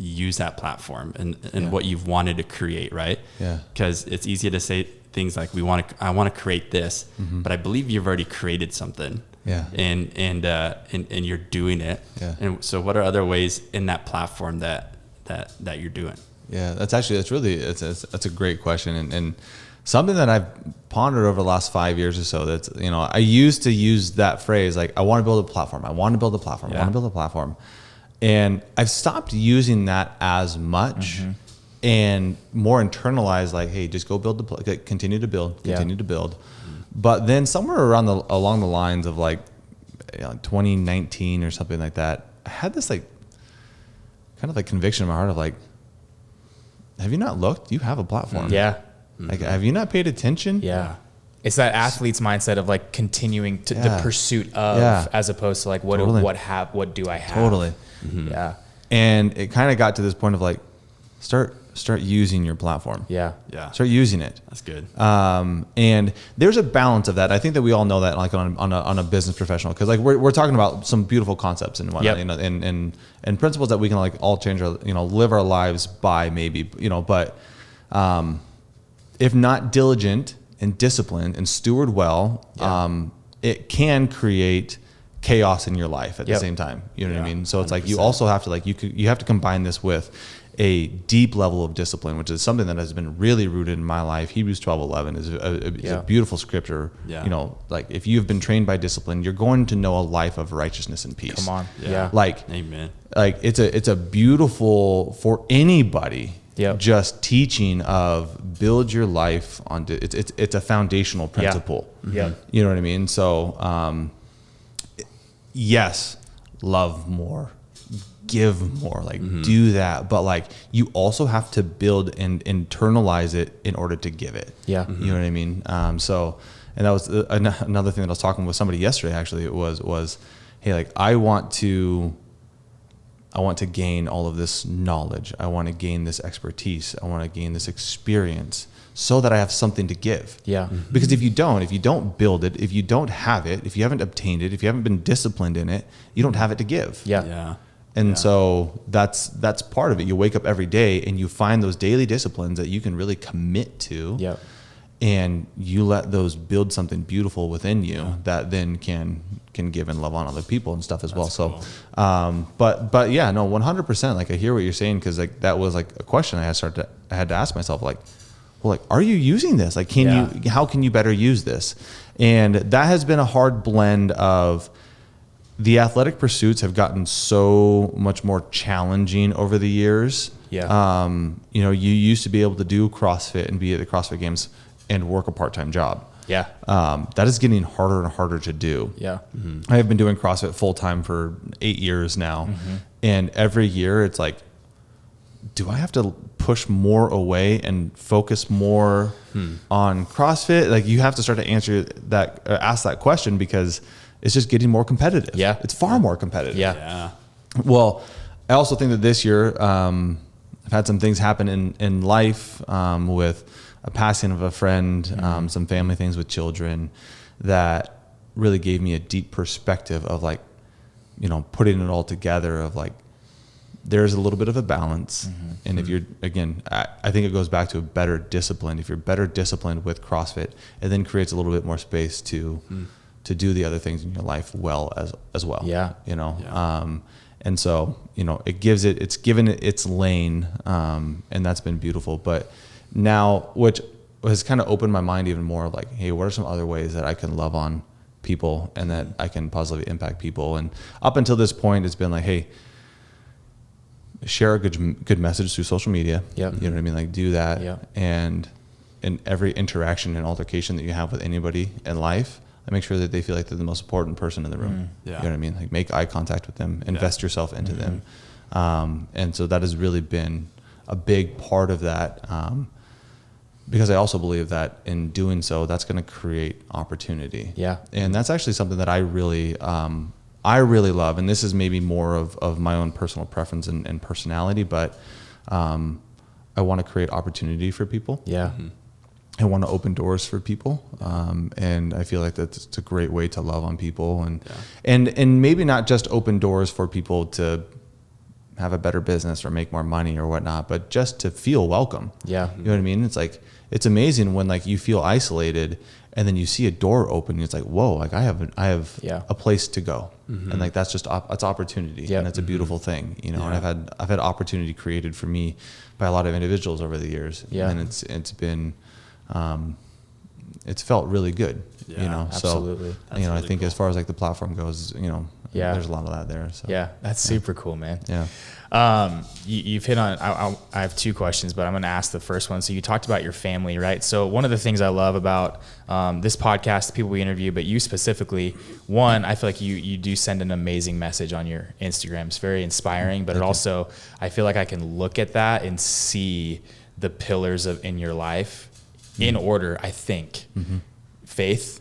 use that platform and what you've wanted to create, right? Because it's easy to say things like, I want to create this, but I believe you've already created something. And you're doing it. And so what are other ways in that platform that you're doing? That's a great question. And something that I've pondered over the last 5 years or so, that's, I used to use that phrase, like, I want to build a platform. I want to build a platform. I want to build a platform. And I've stopped using that as much and more internalized, like, hey, just go build continue to build. But then somewhere along the lines of like 2019 or something like that, I had this like kind of like conviction in my heart of like, have you not looked? You have a platform. Like, have you not paid attention? It's that athlete's mindset of like continuing to the pursuit of, as opposed to like, what do I have? Totally. And it kind of got to this point of like, start using your platform. Start using it. That's good. And there's a balance of that. I think that we all know that, like on a business professional, because like we're talking about some beautiful concepts and whatnot, and principles that we can like all change our, live our lives by, maybe, but if not diligent and disciplined and steward well, it can create chaos in your life at the same time. You know what I mean? So it's 100%. Like you also have to you have to combine this with a deep level of discipline, which is something that has been really rooted in my life. Hebrews 12:11 is a beautiful scripture. Yeah. You know, like if you've been trained by discipline, you're going to know a life of righteousness and peace. Come on. Yeah. Like, amen. Like it's a beautiful for anybody. Just teaching of build your life on it's a foundational principle. Yeah. You know what I mean? So, yes, love more, give more, like do that. But like you also have to build and internalize it in order to give it. Yeah. You know what I mean? So, and that was another thing that I was talking with somebody yesterday, actually. It was, hey, like I want to gain all of this knowledge. I want to gain this expertise. I want to gain this experience so that I have something to give. Yeah. Because if you don't build it, if you don't have it, if you haven't obtained it, if you haven't been disciplined in it, you don't have it to give. Yeah. And so that's part of it. You wake up every day and you find those daily disciplines that you can really commit to. Yeah. And you let those build something beautiful within you that then can give and love on other people and stuff as well. Cool. So, but yeah, no, 100%. Like I hear what you're saying. Cause like that was like a question I had to ask myself, like, well, like, are you using this? Like, how can you better use this? And that has been a hard blend of the athletic pursuits have gotten so much more challenging over the years. Yeah. You know, you used to be able to do CrossFit and be at the CrossFit Games and work a part-time job. Yeah. That is getting harder and harder to do. Yeah. I have been doing CrossFit full-time for 8 years now. And every year it's like, do I have to push more away and focus more on CrossFit? Like you have to start to ask that question because it's just getting more competitive. Yeah. It's far more competitive. Yeah. Well, I also think that this year, I've had some things happen in life, with a passing of a friend, some family things with children that really gave me a deep perspective of like, you know, putting it all together of like, there's a little bit of a balance. And if you're, again, I think it goes back to a better discipline. If you're better disciplined with CrossFit, it then creates a little bit more space to do the other things in your life well as well. Yeah. You know, and so, you know, it's given it its lane, and that's been beautiful. But now, which has kind of opened my mind even more, like, hey, what are some other ways that I can love on people and that I can positively impact people? And up until this point, it's been like, hey, share a good message through social media. Yeah. You know what I mean? Like do that. Yeah. And in every interaction and altercation that you have with anybody in life, I make sure that they feel like they're the most important person in the room. You know what I mean? Like make eye contact with them, invest yourself into them. And so that has really been a big part of that. Because I also believe that in doing so, that's going to create opportunity. Yeah. And that's actually something that I really love. And this is maybe more of my own personal preference and personality, but I want to create opportunity for people. Yeah. I want to open doors for people. And I feel like that's a great way to love on people and maybe not just open doors for people to have a better business or make more money or whatnot, but just to feel welcome. Yeah. You know what I mean? It's like, it's amazing when like you feel isolated and then you see a door open and it's like, whoa, like I have a place to go. And like, that's just, that's opportunity. And it's a beautiful thing, you know, and I've had opportunity created for me by a lot of individuals over the years. And it's been, it's felt really good, you know? Absolutely. So, you know, I think cool. As far as like the platform goes, you know, there's a lot of that there. So yeah, that's super cool, man. Yeah. You've hit on, I have two questions, but I'm going to ask the first one. So you talked about your family, right? So one of the things I love about, this podcast, the people we interview, but you specifically, one, I feel like you do send an amazing message on your Instagram. It's very inspiring, but also, I feel like I can look at that and see the pillars in your life in order, I think. Faith,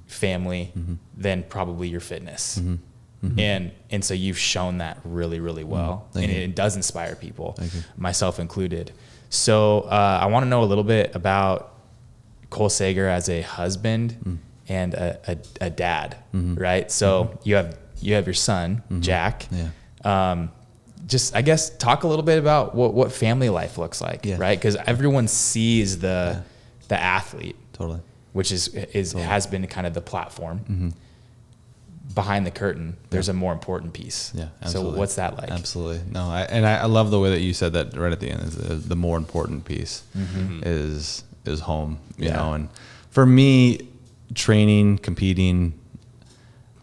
family, then probably your fitness. And so you've shown that really, really well. And it does inspire people, myself included. So I want to know a little bit about Cole Sager as a husband and a dad, right? So you have your son, Jack. Just, I guess, talk a little bit about what family life looks like, right? Because everyone sees the athlete, totally, which has been kind of the platform. behind the curtain, there's a more important piece. Yeah, absolutely. So what's that like? Absolutely. No, I love the way that you said that right at the end. Is the more important piece is home. You know, and for me, training, competing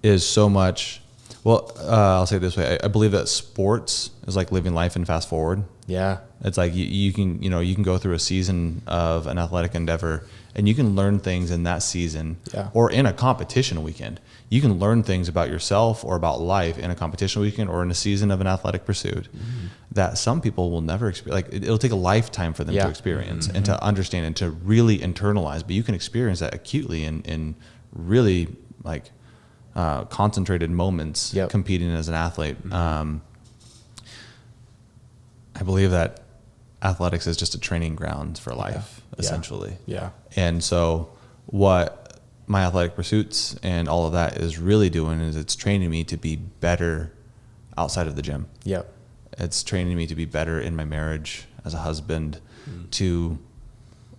is so much. Well, I'll say it this way. I believe that sports is like living life in fast forward. Yeah. It's like you can go through a season of an athletic endeavor and you can learn things in that season or in a competition weekend. You can learn things about yourself or about life in a competition weekend or in a season of an athletic pursuit that some people will never experience. Like it'll take a lifetime for them to experience and to understand and to really internalize, but you can experience that acutely in really like concentrated moments competing as an athlete. I believe that athletics is just a training ground for life, essentially. Yeah. And so what my athletic pursuits and all of that is really doing is it's training me to be better outside of the gym. Yep. It's training me to be better in my marriage as a husband, to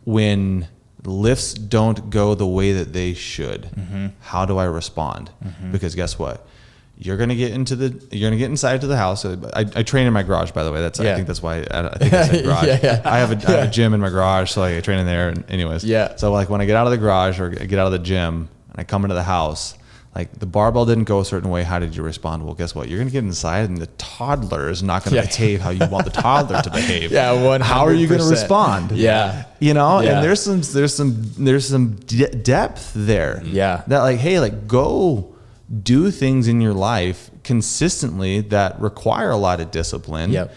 when lifts don't go the way that they should, how do I respond? Because guess what? You're gonna get inside to the house. I train in my garage, by the way. I think that's why I think I said garage. I have a gym in my garage, so I train in there. And anyways, so like when I get out of the garage or get out of the gym and I come into the house, like the barbell didn't go a certain way. How did you respond? Well, guess what? You're gonna get inside, and the toddler is not gonna behave how you want the toddler to behave. 100%. How are you gonna respond? You know, and there's some depth there. That like, hey, like go do things in your life consistently that require a lot of discipline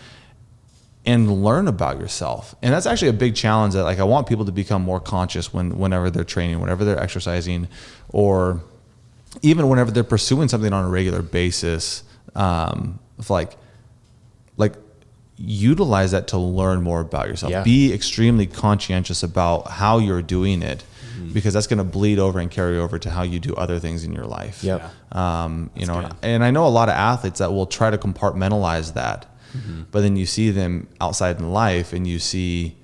and learn about yourself. And that's actually a big challenge that like I want people to become more conscious whenever they're training, whenever they're exercising, or even whenever they're pursuing something on a regular basis. Like utilize that to learn more about yourself. Be extremely conscientious about how you're doing it, because that's going to bleed over and carry over to how you do other things in your life. You know, and I know a lot of athletes that will try to compartmentalize that, but then you see them outside in life and you see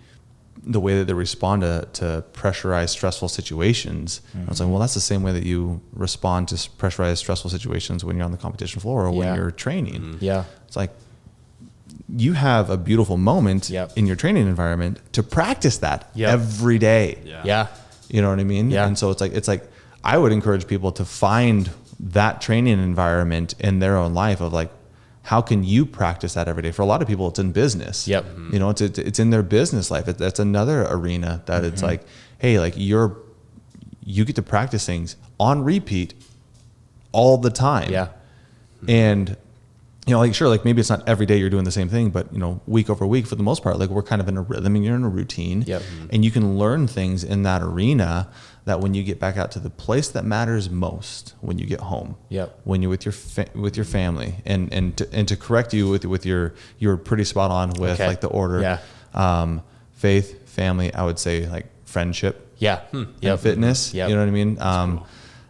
the way that they respond to pressurized, stressful situations. I was like, well, that's the same way that you respond to pressurized, stressful situations when you're on the competition floor or when you're training. It's like, you have a beautiful moment in your training environment to practice that every day. You know what I mean? And so it's like I would encourage people to find that training environment in their own life of like, how can you practice that every day? For a lot of people, it's in business. You know, it's in their business life. That's another arena that it's like, hey, like you get to practice things on repeat all the time. And you know, like sure, like maybe it's not every day you're doing the same thing, but you know, week over week, for the most part, like we're kind of in a rhythm and you're in a routine, and you can learn things in that arena that when you get back out to the place that matters most, when you get home, when you're with your family, and to correct you with you're pretty spot on with like the order, faith, family, I would say like friendship, and fitness, you know what I mean? Cool.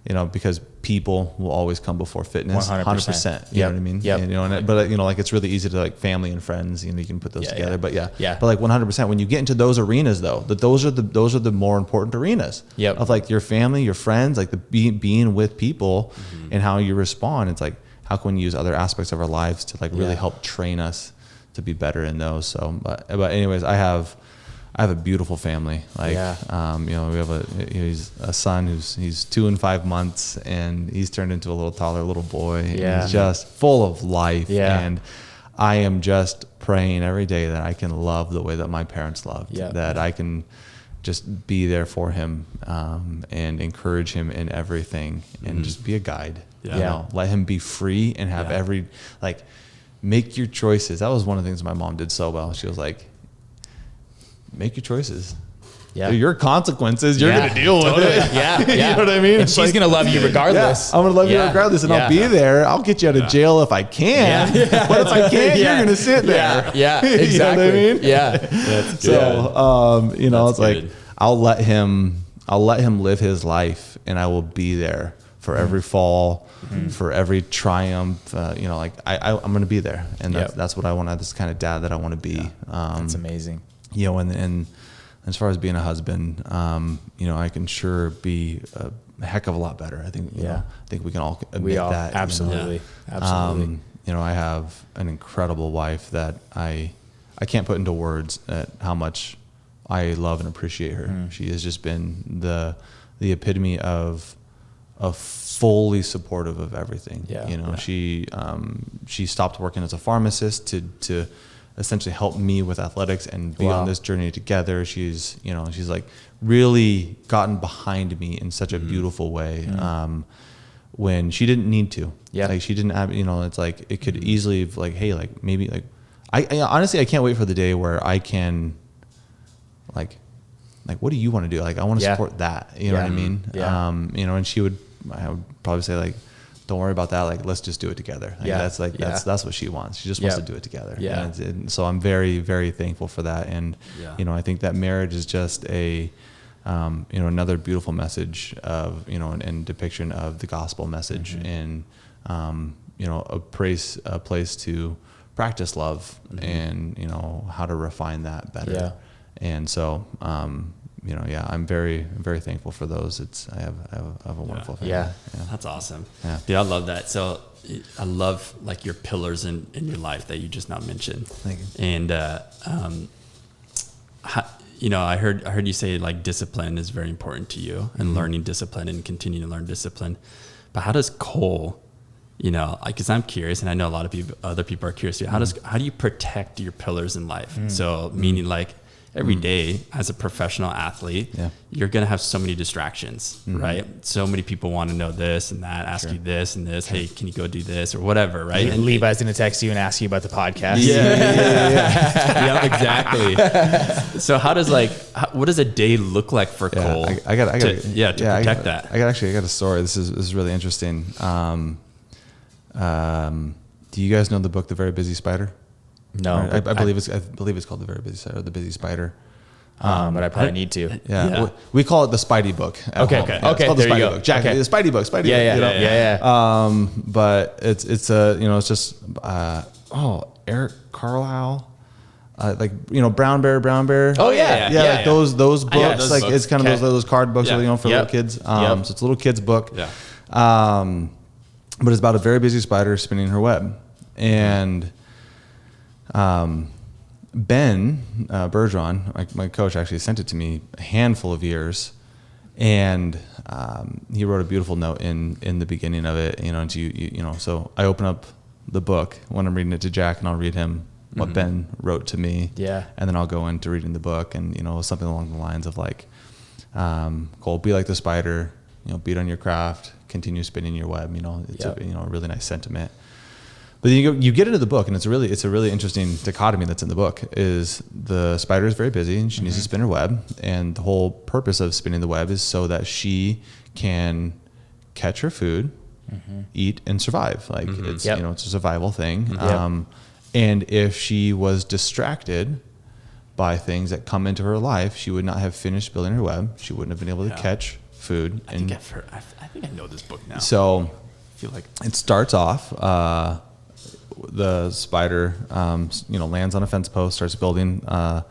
You know, because people will always come before fitness, 100%. You know what I mean? You know, but you know, like it's really easy to like family and friends. You know, you can put those together. But but like 100%, when you get into those arenas, though, those are the more important arenas of like your family, your friends, like the being with people, and how you respond. It's like, how can we use other aspects of our lives to like really help train us to be better in those? So, but anyways, I have a beautiful family. Like, you know, we have he's a son he's 2 and 5 months, and he's turned into a little taller little boy. And he's just full of life. And I am just praying every day that I can love the way that my parents loved, that I can just be there for him, and encourage him in everything, and just be a guide. You know, let him be free and have make your choices. That was one of the things my mom did so well. She was like, make your choices. They're your consequences. You're going to deal with it. You know what I mean? And she's going to love you regardless. I'm going to love you regardless, and I'll be there. I'll get you out of jail if I can. But if I can't, you're going to sit there. Exactly. You know what I mean? That's good. So, you know, it's good. Like I'll let him live his life, and I will be there for every fall, for every triumph. You know, like I'm going to be there, and that's what I want. This kind of dad that I want to be. That's amazing. You know, and as far as being a husband, you know, I can sure be a heck of a lot better. I think, I think we can all admit that. Absolutely. Absolutely. I have an incredible wife that I can't put into words at how much I love and appreciate her. She has just been the epitome of fully supportive of everything. She stopped working as a pharmacist to essentially help me with athletics and be on this journey together. She's like really gotten behind me in such a beautiful way. When she didn't need to. Like she didn't have, it's like, it could easily like, hey, like maybe like, I honestly, I can't wait for the day where I can like, what do you want to do? Like, I want to support that. You know what I mean? And I would probably say like, don't worry about that. Like, let's just do it together. Like, that's what she wants. She just wants to do it together. And so I'm very, very thankful for that. And, I think that marriage is just another beautiful message of, and depiction of the gospel message and, a place to practice love and, how to refine that better. And so, I'm very, very thankful for those. I have a wonderful family. That's awesome. Yeah. I love that. So I love like your pillars in your life that you just now mentioned. Thank you. And, I heard you say like discipline is very important to you and learning discipline and continuing to learn discipline. But how does Cole, because I'm curious and I know a lot of other people are curious too. How do you protect your pillars in life? So meaning like every day as a professional athlete, you're going to have so many distractions, right? So many people want to know this and that, ask you this and this. Hey, can you go do this or whatever, right? And Levi's going to text you and ask you about the podcast. Yeah, exactly. So what does a day look like for Cole? I got to protect that. I got a story. This is really interesting. Do you guys know the book, The Very Busy Spider? No, I believe it's called The Very Busy Spider, or The Busy Spider. But I probably need to. Yeah. We call it the Spidey book. Okay. It's called the There you Spidey go. book. Jack, the Spidey book. Yeah. But it's just Eric Carlisle. Brown Bear. Oh yeah. Those books. those like books. it's kind of those card books, for little kids. So it's a little kid's book. Yeah. But it's about a very busy spider spinning her web, and Ben Bergeron, my coach, actually sent it to me a handful of years, and he wrote a beautiful note in the beginning of it. So I open up the book when I'm reading it to Jack, and I'll read him what Ben wrote to me. And then I'll go into reading the book, and something along the lines of like, Cole, be like the spider, beat on your craft, continue spinning your web. It's a really nice sentiment. But then you get into the book, and it's a really interesting dichotomy that's in the book. Is the spider is very busy and she needs to spin her web, and the whole purpose of spinning the web is so that she can catch her food, eat, and survive. Like it's it's a survival thing. And if she was distracted by things that come into her life, she would not have finished building her web. She wouldn't have been able to catch food. I think I know this book now. So I feel like it starts off. The spider, lands on a fence post, starts building her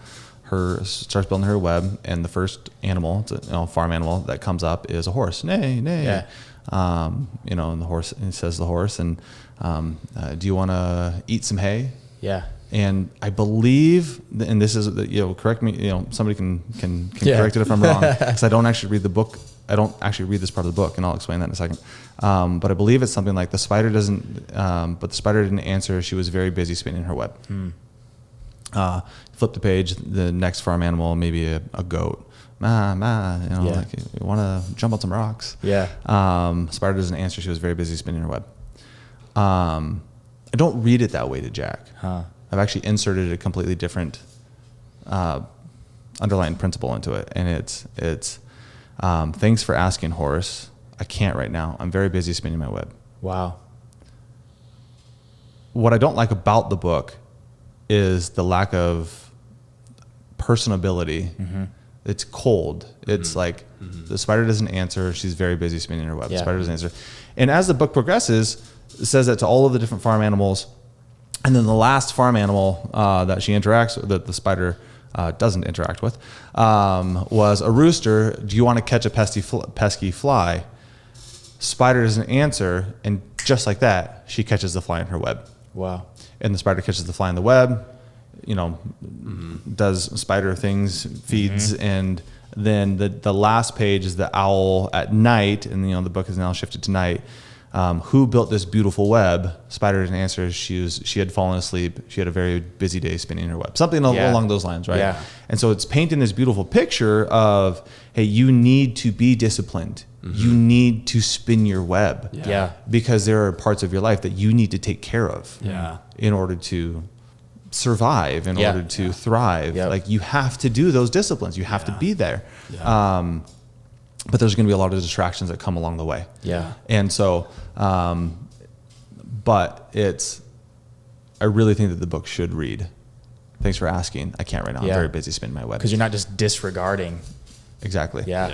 web, and the first animal, it's a farm animal that comes up is a horse. Neigh. And the horse, and it says the horse, and do you want to eat some hay? And I believe, and this is, correct me, somebody can correct it if I'm wrong, because I don't actually read the book. I don't actually read this part of the book, and I'll explain that in a second. But I believe it's something like the spider didn't answer. She was very busy spinning her web. Flip the page, the next farm animal, maybe a goat. Like, you want to jump on some rocks. Spider doesn't answer. She was very busy spinning her web. I don't read it that way to Jack. I've actually inserted a completely different underlying principle into it, and it's thanks for asking, Horace. I can't right now. I'm very busy spinning my web. Wow. What I don't like about the book is the lack of personability. It's cold. It's like the spider doesn't answer. She's very busy spinning her web. The spider doesn't answer. And as the book progresses, it says that to all of the different farm animals. And then the last farm animal that she interacts with, that the spider doesn't interact with, was a rooster. Do you want to catch a pesky fly? Spider doesn't answer, and just like that, she catches the fly in her web. Wow. And the spider catches the fly in the web, does spider things, feeds, and then the last page is the owl at night, and the book is now shifted to night. Who built this beautiful web? Spider didn't answer. She had fallen asleep. She had a very busy day spinning her web. Something along those lines, right? Yeah. And so it's painting this beautiful picture of, hey, you need to be disciplined. You need to spin your web. Yeah. Because there are parts of your life that you need to take care of. Yeah. In order to survive, in order to thrive. Yep. Like, you have to do those disciplines. You have to be there. Yeah. But there's going to be a lot of distractions that come along the way. Yeah. And so, but I really think that the book should read. Thanks for asking. I can't right now. I'm very busy spinning my web. Because you're not just disregarding. Exactly. Yeah.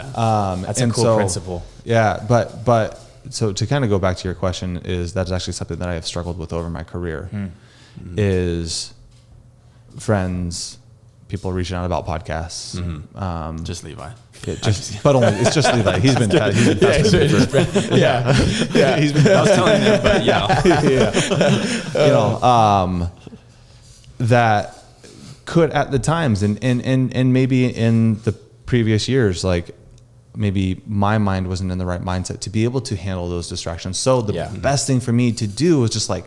That's a cool principle. Yeah. But so to kind of go back to your question, that's actually something that I have struggled with over my career is friends, people reaching out about podcasts. Just Levi. But only it's just Levi. He's been he's been Yeah. He's been. I was telling him, but that could at the times and maybe in the previous years, like maybe my mind wasn't in the right mindset to be able to handle those distractions. So the best thing for me to do was just like,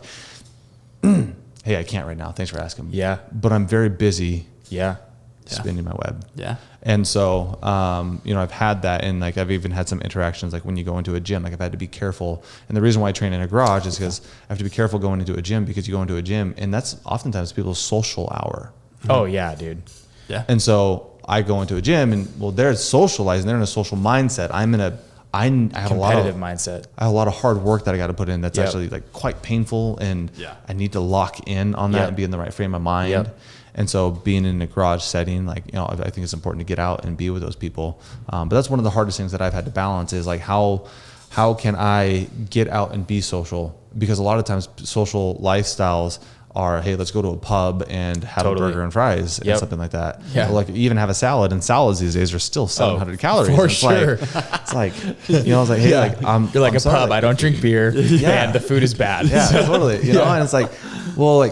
hey, I can't right now. Thanks for asking. Yeah. But I'm very busy. Yeah. Spinning my web. Yeah. And so, I've had that, and like I've even had some interactions, like when you go into a gym, like I've had to be careful. And the reason why I train in a garage is because I have to be careful going into a gym, because you go into a gym and that's oftentimes people's social hour. Oh yeah, dude. Yeah. And so I go into a gym and they're socializing, they're in a social mindset. I have a lot of competitive mindset. I have a lot of hard work that I got to put in. That's actually like quite painful, and I need to lock in on that and be in the right frame of mind. And so being in a garage setting, like, I think it's important to get out and be with those people. But that's one of the hardest things that I've had to balance is like, how can I get out and be social? Because a lot of times social lifestyles are, hey, let's go to a pub and have a burger and fries and something like that. Yeah. Or like even have a salad, and salads these days are still 700 calories. For sure. It's like, I was like, hey, you're like I'm sorry, pub. I don't drink beer and the food is bad. Yeah, totally. And it's like, well, like,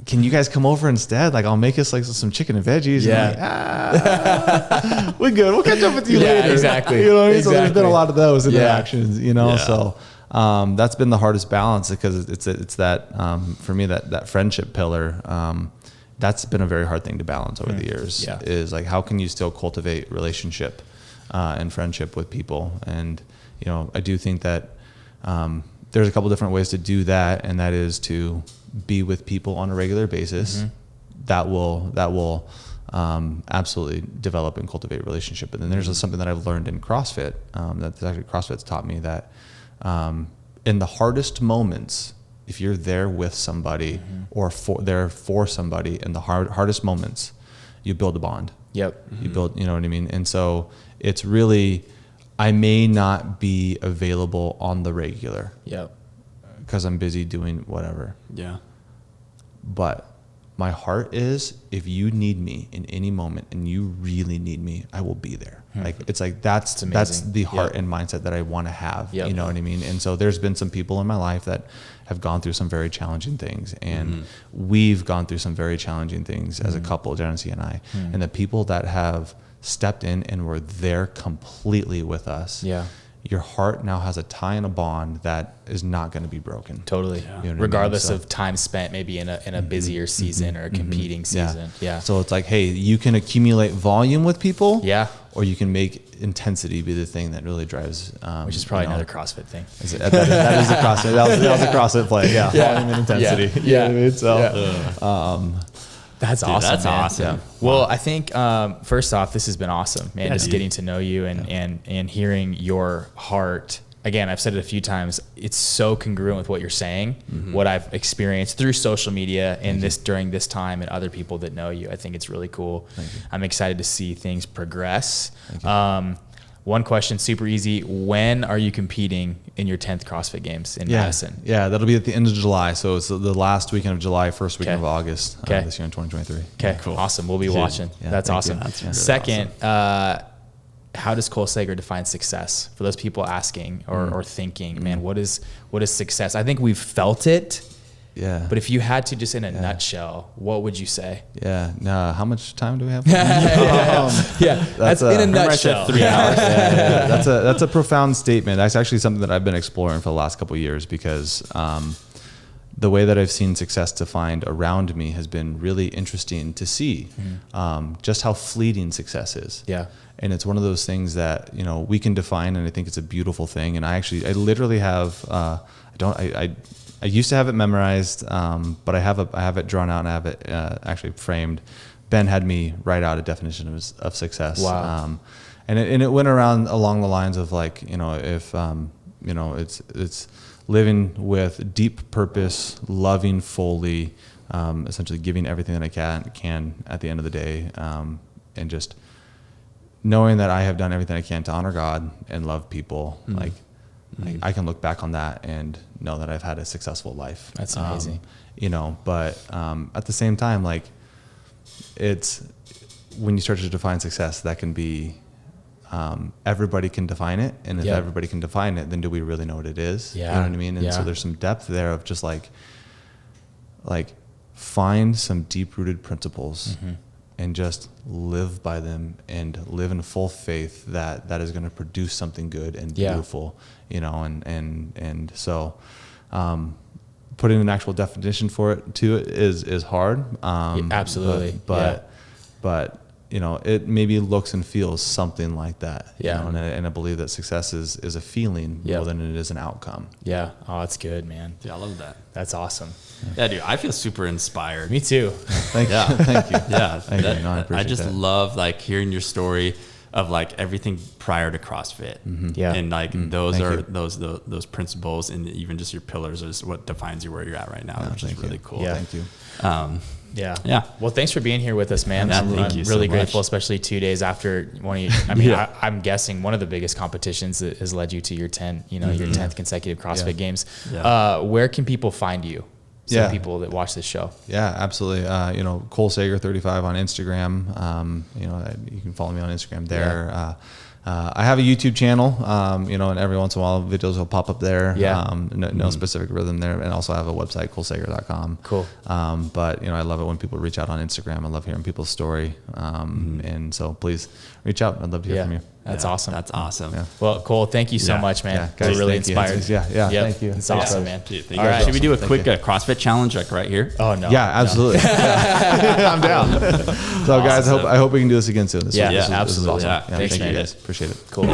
can you guys come over instead? Like, I'll make us like some chicken and veggies. Yeah. And like, we're good. We'll catch up with you later. Exactly. So there's been a lot of those interactions, Yeah. So that's been the hardest balance, because it's that, for me, that friendship pillar, that's been a very hard thing to balance over the years. Is like, how can you still cultivate relationship and friendship with people? And, I do think that there's a couple different ways to do that, and that is to be with people on a regular basis. That will absolutely develop and cultivate relationship. And then there's something that I've learned in CrossFit, that actually CrossFit's taught me, that in the hardest moments, if you're there with somebody or there for somebody in the hardest moments, you build a bond. You build, you know what I mean? And so it's really, I may not be available on the regular. Because I'm busy doing whatever. But my heart is, if you need me in any moment and you really need me, I will be there. Like, it's like, that's the heart and mindset that I want to have. You know what I mean? And so there's been some people in my life that have gone through some very challenging things, and we've gone through some very challenging things as a couple, Genesee and I. And the people that have stepped in and were there completely with us. Your heart now has a tie and a bond that is not going to be broken. Totally. You know Regardless of time spent maybe in a busier season or a competing season. So it's like, hey, you can accumulate volume with people. Or you can make intensity be the thing that really drives. Which is probably another CrossFit thing. That is a CrossFit. That was a CrossFit play. Volume and intensity. You know what I mean? So, that's awesome. That's man. awesome. Well, I think first off, this has been awesome, man. Just getting to know you and hearing your heart. Again, I've said it a few times. It's so congruent with what you're saying, what I've experienced through social media and during this time, and other people that know you. I think it's really cool. I'm excited to see things progress. One question, super easy. When are you competing in your 10th CrossFit Games in Madison? That'll be at the end of July. So it's the last weekend of July, first weekend of August this year in 2023. Okay, cool. Awesome. We'll be watching. That's awesome. That's really Second, awesome. how does Cole Sager define success for those people asking or thinking, man, what is success? I think we've felt it. Yeah. But if you had to just in a nutshell, what would you say? Yeah. No. How much time do we have? That's in a nutshell. 3 hours. That's a profound statement. That's actually something that I've been exploring for the last couple of years because the way that I've seen success defined around me has been really interesting to see just how fleeting success is. Yeah. And it's one of those things that, we can define, and I think it's a beautiful thing. And I literally have, I used to have it memorized, but I have it drawn out and I have it actually framed. Ben had me write out a definition of success. Wow. And it went around along the lines of like, if it's living with deep purpose, loving fully, essentially giving everything that I can at the end of the day, and just knowing that I have done everything I can to honor God and love people. Like I can look back on that and know that I've had a successful life. That's amazing. But at the same time, like it's when you start to define success, that can be everybody can define it, and if everybody can define it, then do we really know what it is? Yeah. You know what I mean? And so there's some depth there of just like find some deep rooted principles and just live by them and live in full faith that is going to produce something good and beautiful, and so putting an actual definition for it to it is hard. Absolutely. But it maybe looks and feels something like that. Yeah. And I believe that success is a feeling more than it is an outcome. Yeah. Oh, that's good, man. Yeah, I love that. That's awesome. Yeah, dude, I feel super inspired. Me too. Thank you. Yeah, Thank you. No, I appreciate I just that. love like hearing your story of like everything prior to CrossFit. Yeah. And like those Thank are you. those principles, and even just your pillars is what defines you where you're at right now, which is really cool. Yeah. Thank you. Yeah. Yeah. Well, thanks for being here with us, man. Thank I'm you so really much. grateful, especially 2 days after one of you. I mean, I'm guessing one of the biggest competitions that has led you to your 10th consecutive CrossFit Games. Yeah. Where can people find you? Some people that watch this show. Yeah, absolutely. Cole Sager 35 on Instagram. You can follow me on Instagram there. Yeah. I have a YouTube channel, and every once in a while videos will pop up there. Yeah. No specific rhythm there. And also I have a website, colesager.com. Cool. But I love it when people reach out on Instagram. I love hearing people's story. And so please reach out. I'd love to hear from you. That's awesome. That's awesome. Yeah. Well, Cole, thank you so much, man. Guys, We're really thank you. inspired. Yeah. Yep. Thank you. It's awesome, man. Dude, thank All you. right. Should we do a Thank quick you. CrossFit challenge like right here? Oh, no. Yeah, absolutely. I'm down. So guys, I hope we can do this again soon. This was absolutely. awesome. Yeah. Thank Thanks, you man. guys. Appreciate it. Cool.